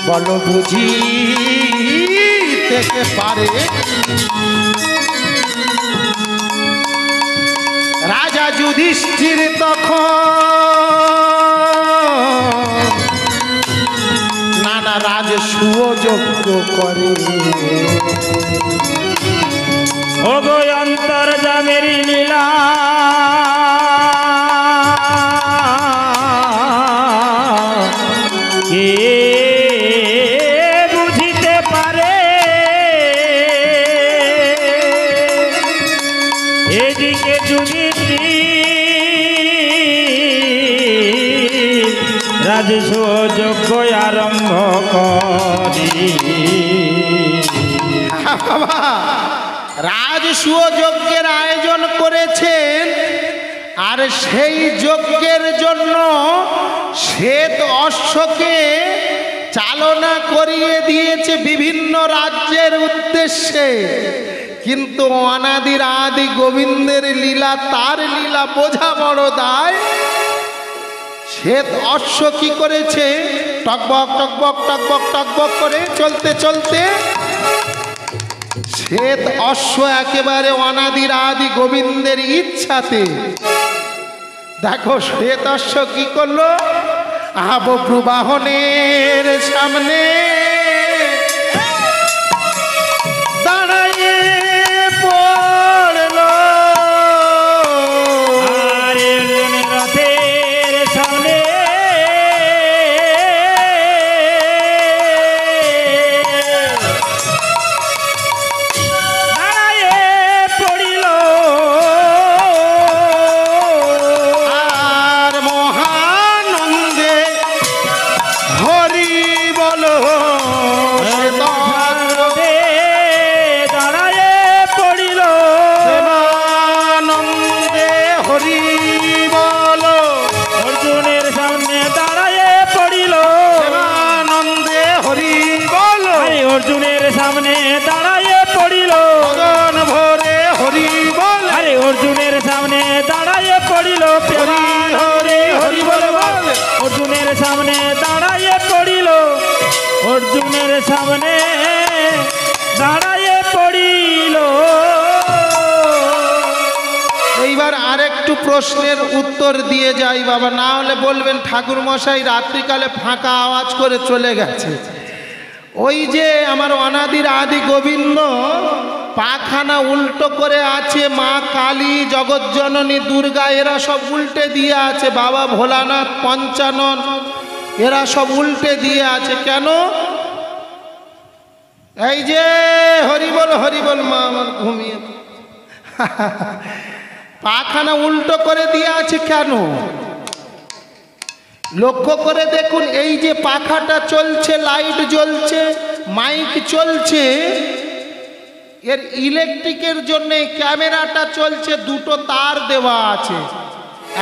বলো বুঝি থেকে পারে। রাজা যুধিষ্ঠির তখন নানা রাজ সুযোগ্য করে। ও গো অন্তর্যামের লীলা কে বুঝিতে পারে। এদিকে যুধিষ্ঠির রাজ সুযোগ্য আরম্ভ করি। বাবা রাজ সুযজ্ঞের আয়োজন করেছেন, আর সেই যজ্ঞের জন্য শ্বেত অশ্বকে চালনা করিয়ে দিয়েছে বিভিন্ন রাজ্যের উদ্দেশ্যে। কিন্তু অনাদির আদি গোবিন্দের লীলা, তার লীলা বোঝা বড় দায়। শ্বেত অশ্ব কি করেছে? টকবক টকবক টকবক টকবক করে চলতে চলতে শ্বেত অশ্ব একেবারে অনাদির আদি গোবিন্দের ইচ্ছাতে, দেখো শ্বেত অশ্ব কি করলো? আবপ্রু বাহনের সামনে দাঁড়াইয়ে পড়লো। আর রথের সামনে দাঁড়াইয়ে পড়িল। আর মহানন্দে হরি বলো শ্বেত রথে দাঁড়াইয়ে পড়িল। আনন্দে হরি বলো, অর্জুনের সামনে দাঁড়াইয়ে পড়িল। আনন্দে হরি বলো, আরে অর্জুনের সামনে দাঁড়াইয়ে পড়িল। মদন ভরে হরি বল, আরে অর্জুনের সামনে দাঁড়াইয়ে পড়িল। হরি হরি হরি বল বল। অর্জুনের সামনে দাঁড়াইয়ে পড়িল। অর্জুনের সামনে দাঁড়াইয়ে পড়িল। এইবার আরেকটু প্রশ্নের উত্তর দিয়ে যাই বাবা, না হলে বলবেন ঠাকুর মশাই রাত্রিকালে ফাঁকা আওয়াজ করে চলে গেছে। ওই যে আমার অনাদির আদি গোবিন্দ পাখানা উল্টো করে আছে, মা কালী, জগজ্জননী দুর্গা এরা সব উল্টে দিয়ে আছে, বাবা ভোলানাথ, পঞ্চানন এরা সব উল্টে দিয়ে আছে। কেন? এই যে হরিবল হরিবল, মা আমার ঘুমিয়ে পাখানা উল্টো করে দিয়ে আছে কেন? লক্ষ্য করে দেখুন, এই যে পাখাটা চলছে, লাইট জ্বলছে, মাইক চলছে, এর ইলেকট্রিকের জন্য ক্যামেরাটা চলছে, দুটো তার দেওয়া আছে,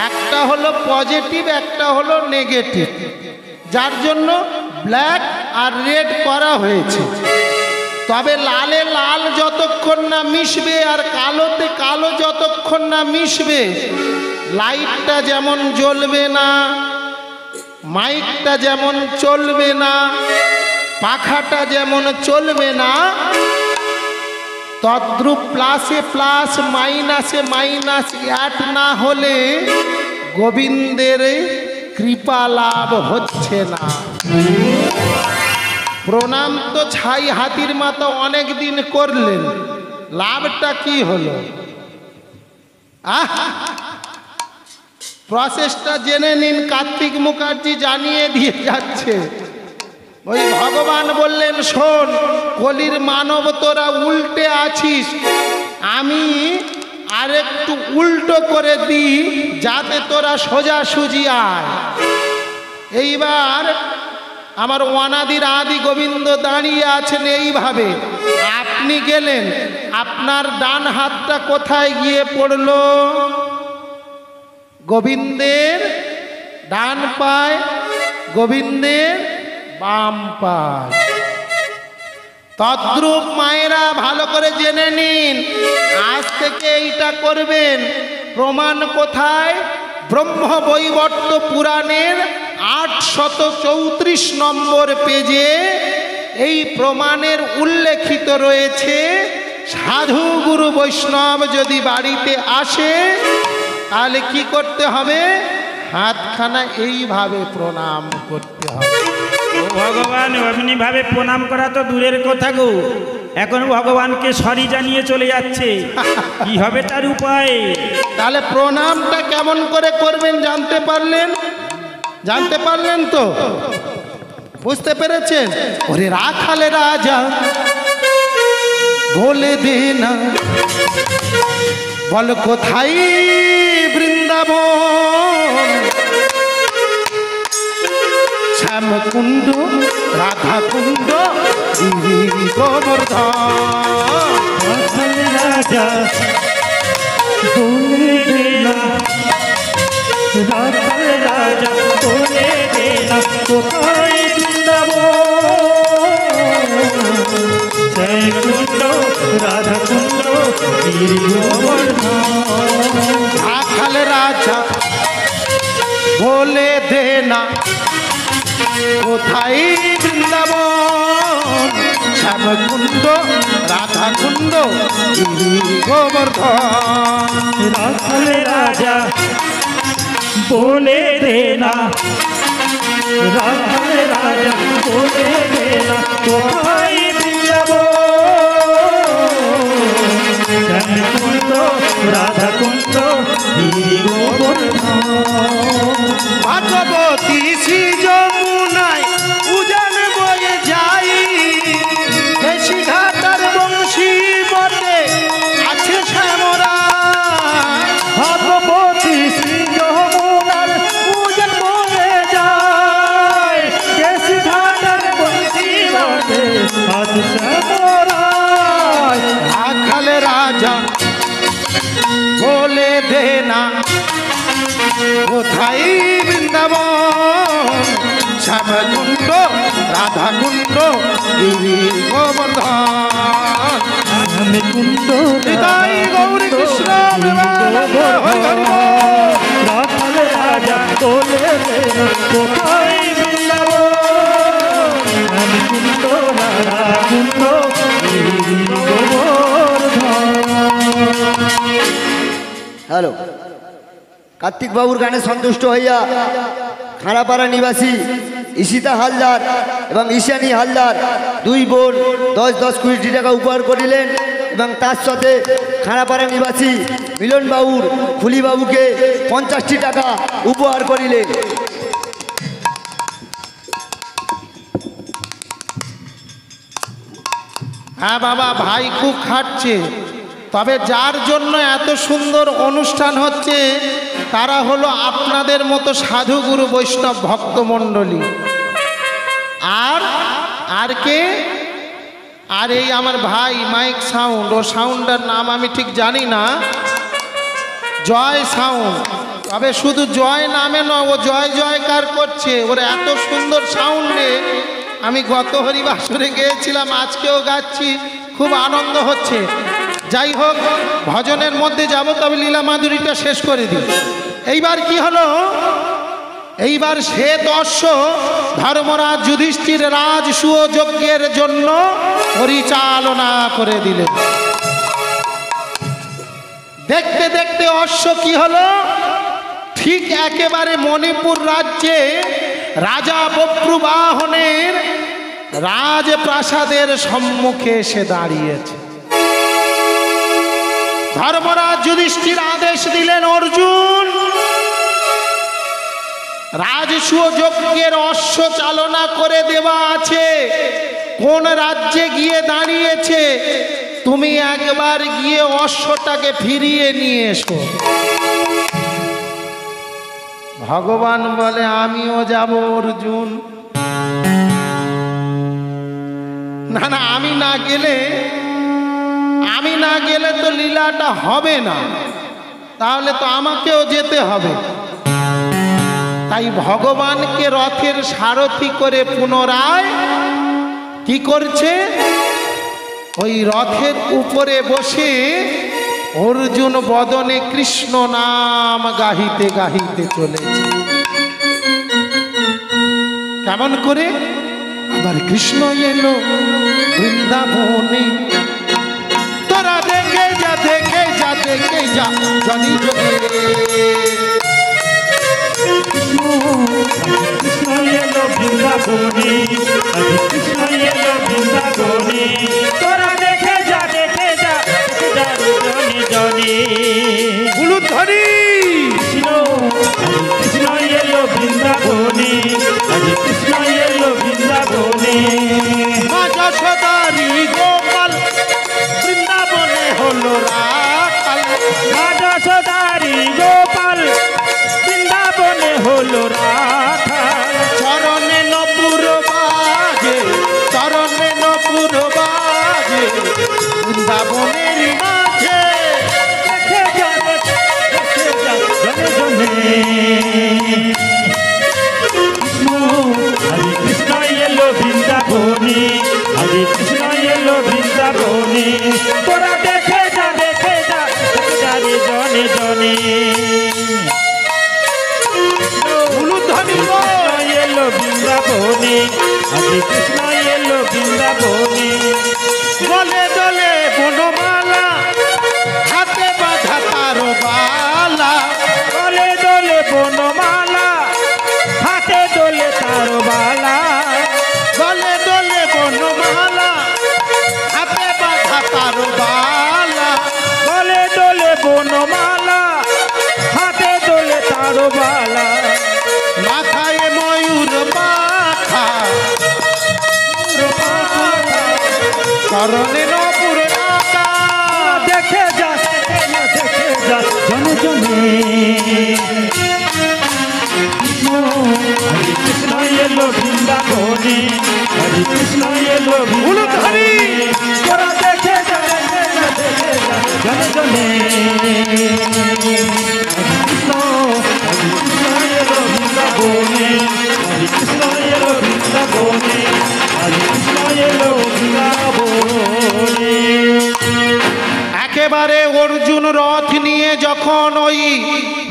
একটা হলো পজিটিভ একটা হলো নেগেটিভ, যার জন্য ব্ল্যাক আর রেড করা হয়েছে। তবে লালে লাল যতক্ষণ না মিশবে আর কালোতে কালো যতক্ষণ না মিশবে, লাইটটা যেমন জ্বলবে না, মাইকটা যেমন চলবে না, পাখাটা যেমন চলবে না, তদ্রূপ প্লাসে প্লাস মাইনাসে মাইনাস অ্যাড না হলে গোবিন্দের কৃপা লাভ হচ্ছে না। প্রণাম তো ছাই হাতির মাথা অনেক দিন করলেন, লাভটা কি হলো? প্রসেসটা জেনে নিন, কার্তিক মুখার্জি জানিয়ে দিয়ে যাচ্ছে। ওই ভগবান বললেন, শোন কলির মানব তোরা উল্টে আছিস, আমি আরেকটু উল্টো করে দিই যাতে তোরা সোজাসুজি আয়। এইবার আমার অনাদির আদি গোবিন্দ দাঁড়িয়ে আছেন এইভাবে, আপনি গেলেন, আপনার ডান হাতটা কোথায় গিয়ে পড়ল? গোবিন্দের ডান পায়, গোবিন্দের বাম পাশ। তদ্রূপ মায়েরা ভালো করে জেনে নিন, আজ থেকে এইটা করবেন। প্রমাণ কোথায়? ব্রহ্মবৈবর্ত পুরাণের 834 নম্বর পেজে এই প্রমাণের উল্লেখিত রয়েছে। সাধু গুরু বৈষ্ণব যদি বাড়িতে আসে তাহলে কি করতে হবে? হাতখানা এইভাবে প্রণাম করতে হবে। ও ভগবান, এমনি ভাবে প্রণাম করা তো দূরের কথা গো, এখন ভগবানকে সরি জানিয়ে চলে যাচ্ছে। কি হবে তার উপায়? তাহলে প্রণামটা কেমন করে করবেন জানতে পারলেন? জানতে পারলেন তো? বুঝতে পেরেছেন? ওরে রাখালে রাজা বলে দে না, বল কোথায় বৃন্দাবন, শ্যামকুণ্ড রাধা কুণ্ড গোবর্ধন। রাজা বলে দে না, রাজা বলে দে না, কোথায় বৃন্দাবন, রাধা কুণ্ড রাখাল রাজা বলে দে না, কোথায় বৃন্দাবন, শ্যামকুণ্ড রাধা কুণ্ড গোবর্ধন। রাখাল রাজা বলে দে না, রাখাল রাজা বলে দে না, কোথায় বৃন্দাবন, রাধা কুণ্ড ভাগবতী শ্রী যমুনায় উজান বয়ে যাই, বেশি ঘাটার বংশী বটে আছে শ্যামরা। ভগবতী শ্রী যমুনার উজান বয়ে যায়, বেশি ঘাটার বংশী বটে আছে শ্যামরা। রাখাল রাজা বলে দে না, কোথায় বৃন্দাবন, শ্যামকুণ্ড রাধা কুণ্ড গোবর্ধন। আমি কুণ্ড হৃদয় গৌরী কৃষ্ণ রাখাল রাজা বলে দে না, কোথায় বৃন্দাবন, আমি কুণ্ড রাধা কুণ্ড হ্যালো, কার্তিক বাবুর গানে সন্তুষ্ট হইয়া খাড়াপাড়া নিবাসী ঈশিতা হালদার এবং ঈশানী হালদার দুই বোন 10-10 কোটি টাকা উপহার করিলেন এবং তার সাথে খাড়াপাড়া নিবাসী মিলন বাবুর খুলি বাবুকে 50টি টাকা উপহার করিলেন। হ্যাঁ বাবা, ভাই খুব খাটছে, তবে যার জন্য এত সুন্দর অনুষ্ঠান হচ্ছে তারা হলো আপনাদের মতো সাধু গুরু বৈষ্ণব ভক্তমণ্ডলী। আর কে? আর এই আমার ভাই মাইক সাউন্ড, ও সাউন্ডের নাম আমি ঠিক জানি না, জয় সাউন্ড। তবে শুধু জয় নামে নয়, ও জয় জয়কার করছে। ওর এত সুন্দর সাউন্ডে আমি গত হরিবাসরে গিয়েছিলাম, আজকেও গাচ্ছি, খুব আনন্দ হচ্ছে। যাই হোক, ভজনের মধ্যে যাব, তবে লীলা মাধুরীটা শেষ করে দিই। এইবার কি হলো? এইবার শ্বেত অশ্ব ধর্মরাজ যুধিষ্ঠির রাজসূয় যজ্ঞের জন্য পরিচালনা করে দিলেন। দেখতে দেখতে অশ্ব কি হলো? ঠিক একেবারে মণিপুর রাজ্যে রাজা বপ্রবাহনের রাজপ্রাসাদের সম্মুখে এসে দাঁড়িয়েছে। ধর্মরাজ যুধিষ্ঠির আদেশ দিলেন, অর্জুন, রাজসূয় যজ্ঞের অশ্ব চালনা করে দেওয়া আছে, কোন রাজ্যে গিয়ে দাঁড়িয়েছে, তুমি একবার গিয়ে অশ্বটাকে ফিরিয়ে নিয়ে এসো। ভগবান বলে, আমিও যাব অর্জুন। না না, আমি না গেলে তো লীলাটা হবে না, তাহলে তো আমাকেও যেতে হবে। তাই ভগবানকে রথের সারথি করে পুনরায় কি করছে, ওই রথের উপরে বসে অর্জুন বদনে কৃষ্ণ নাম গাহিতে গাহিতে চলেছে। কেমন করে? আবার কৃষ্ণ এলো বৃন্দাবনে, তোরা দেখে যা দেখে যা দেখে যা জনি জনে। কৃষ্ণ এলো বৃন্দাবনে, কৃষ্ণ এলো বৃন্দাবনে, তোরা দেখে যা দেখে যা দেখে যা জনে জনে। উলুধ্বনি কৃষ্ণ কৃষ্ণ এলো বৃন্দাবনে, কৃষ্ণ এলো বৃন্দাবনে। মা যশোদারি গোপাল বৃন্দাবনে হলো রাখাল, মা যশোদারি গোপাল বৃন্দাবনে হলো রাখাল। চরণে নপুর বাজে, চরণে নপুর বাজে বৃন্দাবনের মাঝে। দেখে যা দেখে যা জনে জনে। হরে কৃষ্ণ এলো বৃন্দাবনে, হরে কৃষ্ণ এলো বৃন্দাবনে, তোরা দেখে যা দেখে যা দেখে যা রে জনে জনে। উলুধ্বনি কৃষ্ণ এলো বৃন্দাবনে, হরে কৃষ্ণ এলো বৃন্দাবনে। গলে দলে বনমালা, হাতে বাঁধা তার বালা, দোলে দোলে বনমালা, হাতে দোলে তার বালা। গলে দলে বনমালা, হাতে বাঁধা তার বালা। দোলে দোলে বনমালা, হাতে দোলে তার বালা। মাথায় ময়ূর পাখা, চরণে নপুর রাখা। দেখে যা দেখে যা জনে জনে। হরে কৃষ্ণ এলো বৃন্দাবনে, হরে কৃষ্ণ এলো উলুধ্বনি। বৃন্দাবনে, তোরা দেখে যা দেখে যা দেখে যা জনে জনে। হরে কৃষ্ণ এলো বৃন্দাবনে, হরে কৃষ্ণ এলো বৃন্দাবনে, হরে কৃষ্ণ এলো বৃন্দাবনে। একেবারে অর্জুন রথ নিয়ে যখন ওই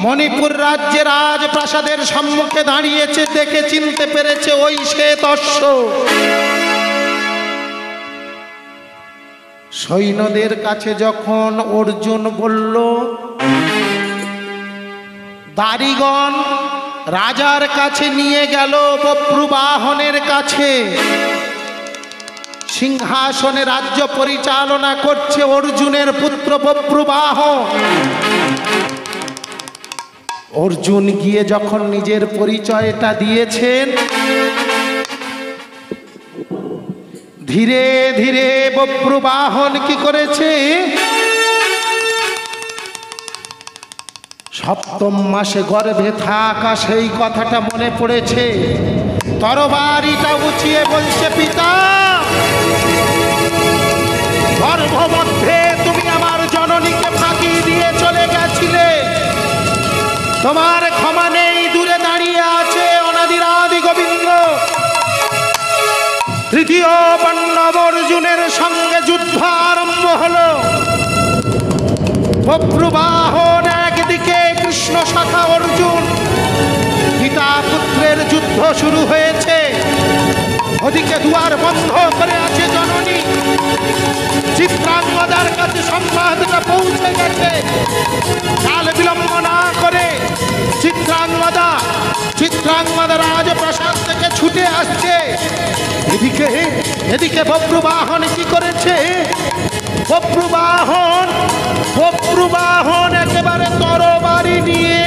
মণিপুর রাজ্যের রাজপ্রাসাদের সম্মুখে দাঁড়িয়েছে, দেখে চিনতে পেরেছে ওই শ্বেত অশ্ব। সৈন্যদের কাছে যখন অর্জুন বলল, দারিগণ রাজার কাছে নিয়ে গেল বপ্রবাহনের কাছে, সিংহাসনে রাজ্য পরিচালনা করছে অর্জুনের পুত্র বপ্রবাহ। অর্জুন গিয়ে যখন নিজের পরিচয়টা দিয়েছেন, ধীরে ধীরে বপ্রবাহন কি করেছে, সপ্তম মাসে গর্ভে থাকা সেই কথাটা মনে পড়েছে। তরবারিটা উঁচিয়ে বলছে, পিতা গর্ভমধ্যে তুমি আমার জননীকে ফাঁকি দিয়ে চলে গেছিলে, তোমার ক্ষমা নেই। দূরে দাঁড়িয়ে আছে অনাদিরাদি গোবিন্দ। তৃতীয় পাণ্ডব অর্জুনের সঙ্গে যুদ্ধ আরম্ভ হলো। বপ্রবাহন একদিকে, কৃষ্ণ শাখা অর্জুন, পিতা পুত্রের যুদ্ধ শুরু হয়েছে। ওদিকে দুয়ার বন্ধ করে আছে জননী। চিত্রাঙ্গদার কাছে সংবাদটা পৌঁছে গেছে। কাল বিলম্ব না করে চিত্রাঙ্গদা রাজপ্রাসাদ থেকে ছুটে আসছে। এদিকে বপ্রবাহন কি করেছে, বপ্রবাহন একেবারে তরবারি নিয়ে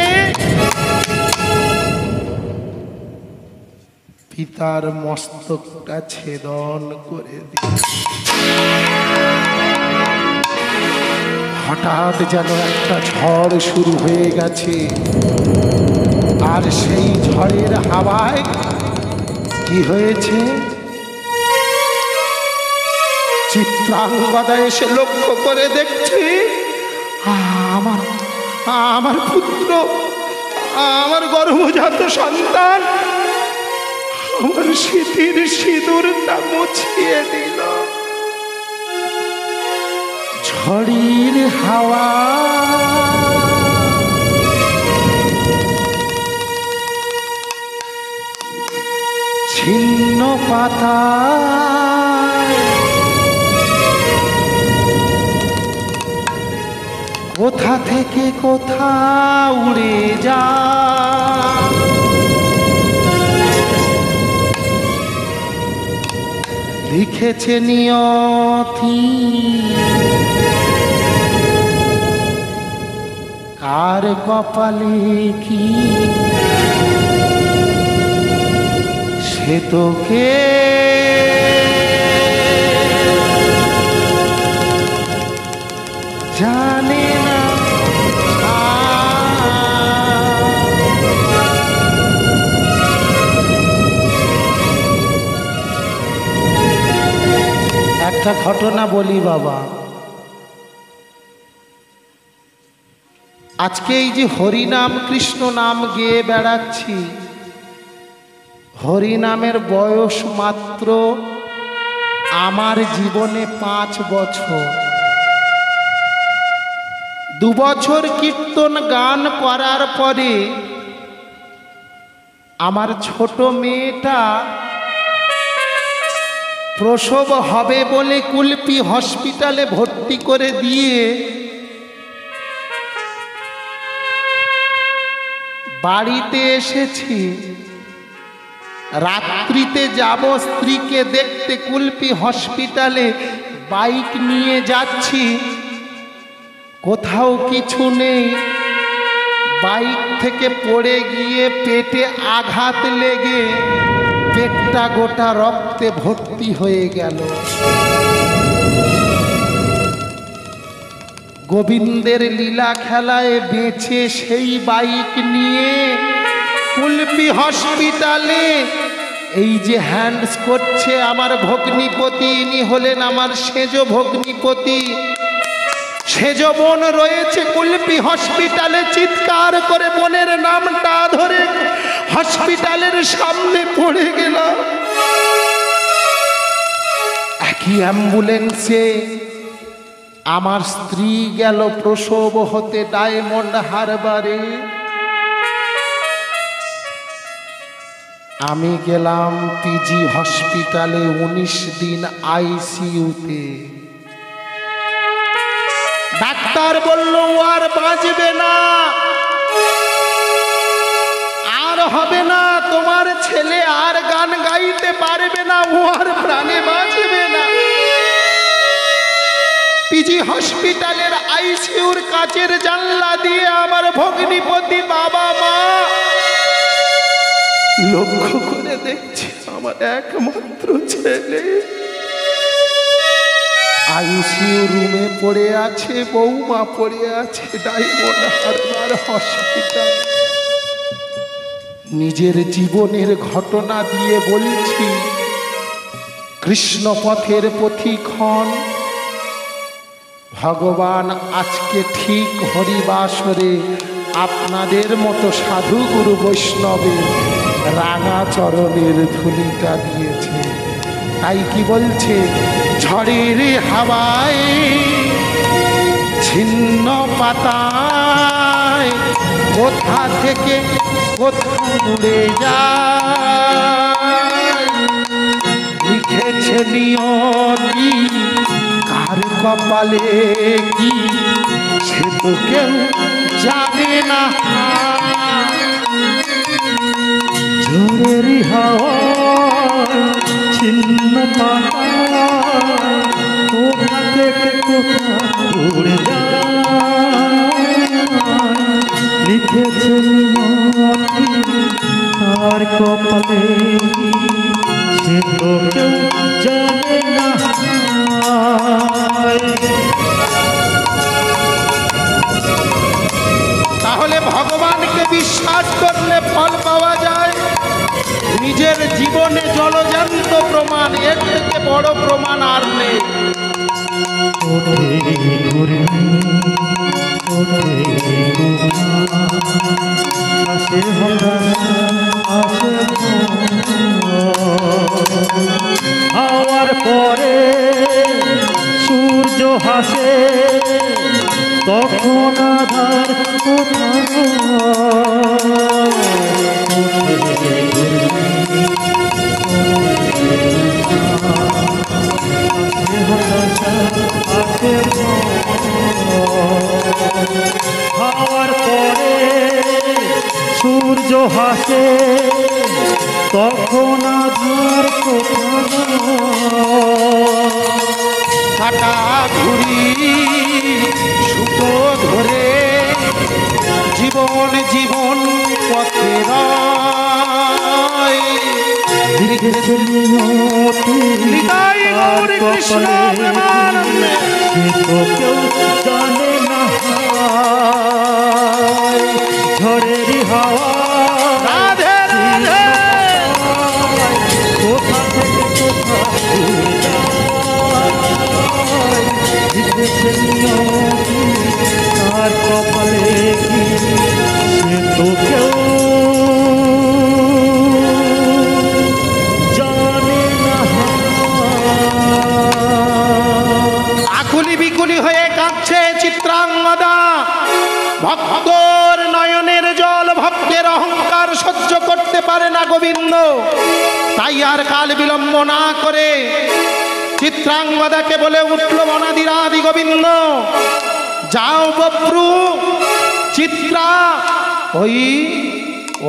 পিতার মস্তকটা ছেদন করে দিল। হঠাৎ যেন একটা ঝড় শুরু হয়ে গেছে, আর সেই ঝড়ের হাওয়ায় কি হয়েছে, চিত্রাঙ্গদা এসে লক্ষ্য করে দেখছে আমার পুত্র আমার গর্ভজাত সন্তান আমার স্মৃতির সিঁদুরটা মুছিয়ে দিল। ঝড়ের হাওয়া ছিন্ন পাতা কোথা থেকে কোথা উড়ে যা, লিখেছে নিয়তি কার কপালে কি সে তোকে জানে না। একটা ঘটনা বলি বাবা, আজকে এই যে হরিনাম কৃষ্ণ নাম গেয়ে বেড়াচ্ছি, হরিনামের বয়স মাত্র আমার জীবনে 5 বছর। 2 বছর কীর্তন গান করার পরে আমার ছোট মেয়েটা প্রসব হবে বলে কুলপি হসপিটালে ভর্তি করে দিয়ে বাড়িতে এসেছি। রাত্রিতে যাব স্ত্রীকে দেখতে কুলপি হসপিটালে, বাইক নিয়ে যাচ্ছি, কোথাও কিছু নেই। বাইক থেকে পড়ে গিয়ে পেটে আঘাত লেগে পেটটা গোটা রক্তে ভর্তি হয়ে গেল। গোবিন্দের লীলা খেলায় বেঁচে সেই বাইক নিয়ে কুলপি হসপিটালে এই যে হ্যান্ডস করছে আমার ভগ্নিপতি, ইনি হলেন আমার সেজ ভগ্নিপতি। সেজ বোন রয়েছে কুলপি হসপিটালে, চিৎকার করে বোনের নামটা ধরে হসপিটালের সামনে পড়ে গেলাম। একই অ্যাম্বুলেন্সে আমার স্ত্রী গেল প্রসব হতে ডায়মন্ড হারবারে, আমি গেলাম পিজি হসপিটালে 19 দিন আইসিইউতে। ডাক্তার বলল ও আর বাঁচবে না, আর হবে না, তোমার ছেলে আর গান গাইতে পারবে না, ও আর প্রাণে বাঁচবে না। পিজি হসপিটালের আইসিইউর কাচের জানলা দিয়ে আমার ভগ্নিপতি বাবা মা লক্ষ্য করে দেখছে আমার একমাত্র ছেলে আইসিইউ রুমে পড়ে আছে, বৌমা পড়ে আছে ডায়মন্ড হারবার হসপিটাল। নিজের জীবনের ঘটনা দিয়ে বলছি, কৃষ্ণপথের পথিক্ষণ ভগবান আজকে ঠিক হরিবাসরে আপনাদের মতো সাধু গুরু বৈষ্ণবের রাঙা চরণের ধুলিটা দিয়েছে। তাই কি বলছে, ঝড়ের হাওয়ায় ছিন্ন পাতায় কোথা থেকে কোথা উড়ে যায়, লিখেছে নিয়তি কার কপালে কি সে তো কেউ জানে না। ঝড়ের হাওয়া ছিন্ন পাতা কোথা থেকে কোথা উড়ে যায়, লিখেছে নিয়তি আর কপালে সে তো কেউ জানে না। তাহলে ভগবানকে বিশ্বাস করলে ফল পাওয়া যায়। নিজের জীবনে জলজান্ত প্রমাণ, এর থেকে বড় প্রমাণ আর নেই। আসে হতাশা আসে হওয়ার পরে সূর্য হাসে তখন আধার হওয়ার পরে সূর্য হাসে তখন আধার কাটা ঘুরি সুতো ধরে জীবন জীবন পথে রয়। নিতাই গৌর কৃষ্ণ প্রেমানন্দে। কেউ জানে না ঝড়েরই হাওয়া রাধে রাধে কোথা থেকে কোথা তার কপালে কি সে তো কেউ জানে না। আকুলি বিকুলি হয়ে কাঁদছে চিত্রাঙ্গদা। ভক্তর নয়নের জল ভক্তের অহংকার সহ্য করতে পারে না গোবিন্দ। তাই আর কাল বিলম্ব না করে চিত্রাঙ্গদাকে বলে উঠল অনাদিরাদি গোবিন্দ, যাও বপ্রু চিত্রা, ওই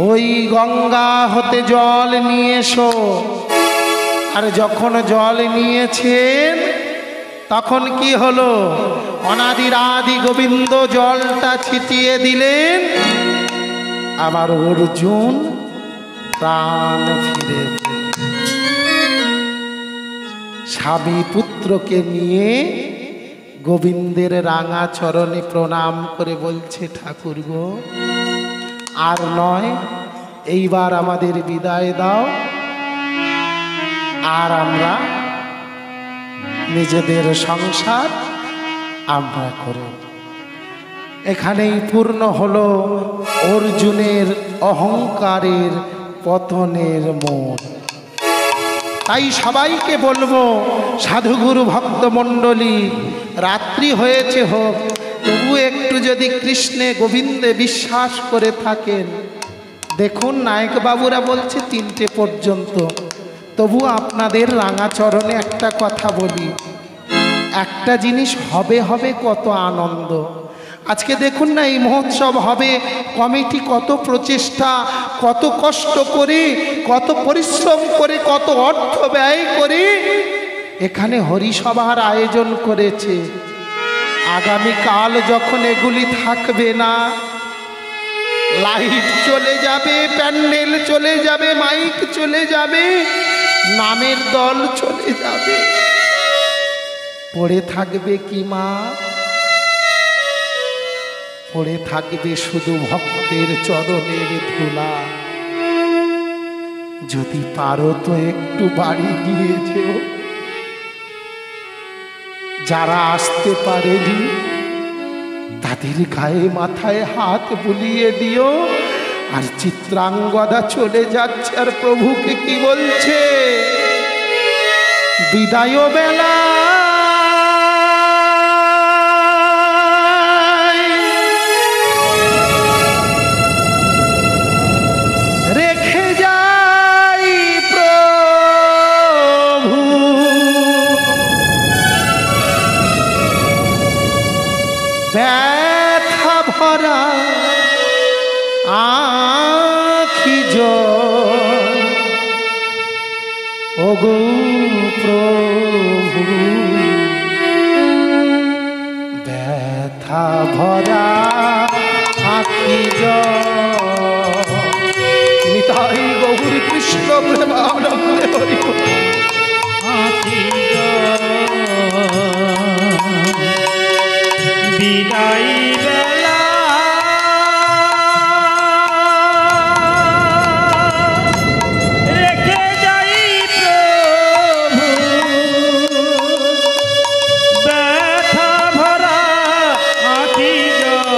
ওই গঙ্গা হতে জল নিয়ে এসো। আর যখন জল নিয়েছেন তখন কি হলো? অনাদিরাদি গোবিন্দ জলটা ছিটিয়ে দিলেন, আবার অর্জুন প্রাণ ফিরে স্বামী পুত্রকে নিয়ে গোবিন্দের রাঙা চরণে প্রণাম করে বলছে, ঠাকুর গো আর নয়, এইবার আমাদের বিদায় দাও, আর আমরা নিজেদের সংসার আমরা করব। এখানেই পূর্ণ হলো অর্জুনের অহংকারের পতনের মোড়। তাই সবাইকে বলবো, সাধুগুরু ভক্তমণ্ডলী, রাত্রি হয়েছে হোক, তবু একটু যদি কৃষ্ণে গোবিন্দে বিশ্বাস করে থাকেন, দেখুন নায়ক বাবুরা বলছে 3টে পর্যন্ত, তবু আপনাদের রাঙাচরণে একটা কথা বলি, একটা জিনিস হবে হবে কত আনন্দ। আজকে দেখুন না এই মহোৎসব হবে, কমিটি কত প্রচেষ্টা, কত কষ্ট করে, কত পরিশ্রম করে, কত অর্থ ব্যয় করে এখানে হরিসভার আয়োজন করেছে। আগামীকাল যখন এগুলি থাকবে না, লাইট চলে যাবে, প্যান্ডেল চলে যাবে, মাইক চলে যাবে, নামের দল চলে যাবে, পড়ে থাকবে কি মা? পড়ে থাকবে শুধু ভক্তের চরণের ধুলা। যদি পারো তো একটু বাড়ি গিয়ে যেও, যারা আসতে পারেনি তাদের গায়ে মাথায় হাত বুলিয়ে দিও। আর চিত্রাঙ্গদা চলে যাচ্ছে, আর প্রভুকে কি বলছে? বিদায় বেলা রেখে যাই প্রভু, ব্যথা ভরা আখি জল, ওগো প্রভু ব্যথা ভরা আখি জল। নিতাই গৌর কৃষ্ণ প্রেমানন্দে হরি বল। বিদায় বেলা রেখে যাই প্রভু, ব্যথা ভরা আঁখি জল,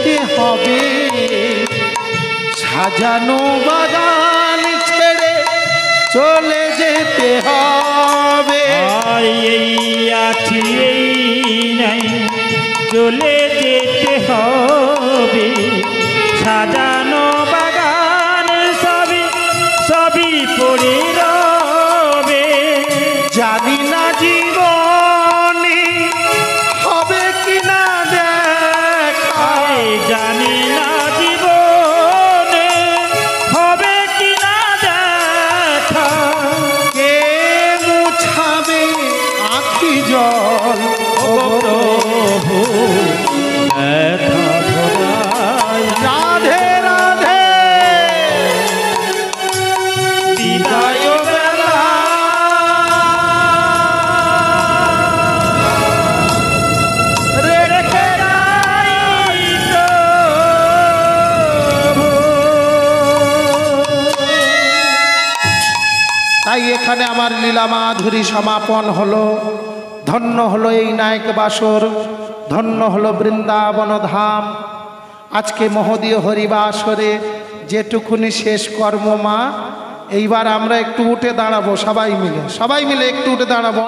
যেতে হবে, সাজানো বাগান ছেড়ে চলে যেতে হবে। এই আছি এই নাই চলে যেতে হবে, সাজানো বাগান সবই সবই পড়ে রবে। জানি না জীবনে হবে কিনা দেখা, জানি না জীবনে হবে কিনা দেখা, কে মুছাবে আঁখি জল ও প্রভু ব্যথা ভরায় রাধে রাধে বিদায় বেলা। রেখে যাই প্রভু। তাই এখানে আমার লীলা মাধুরী সমাপন হলো। ধন্য হলো এই নায়ক বাসর, ধন্য হলো বৃন্দাবন ধাম। আজকে মহোদয় হরিবাসরে যেটুকুনি শেষ কর্ম মা। এইবার আমরা একটু উঠে দাঁড়াবো, সবাই মিলে একটু উঠে দাঁড়াবো।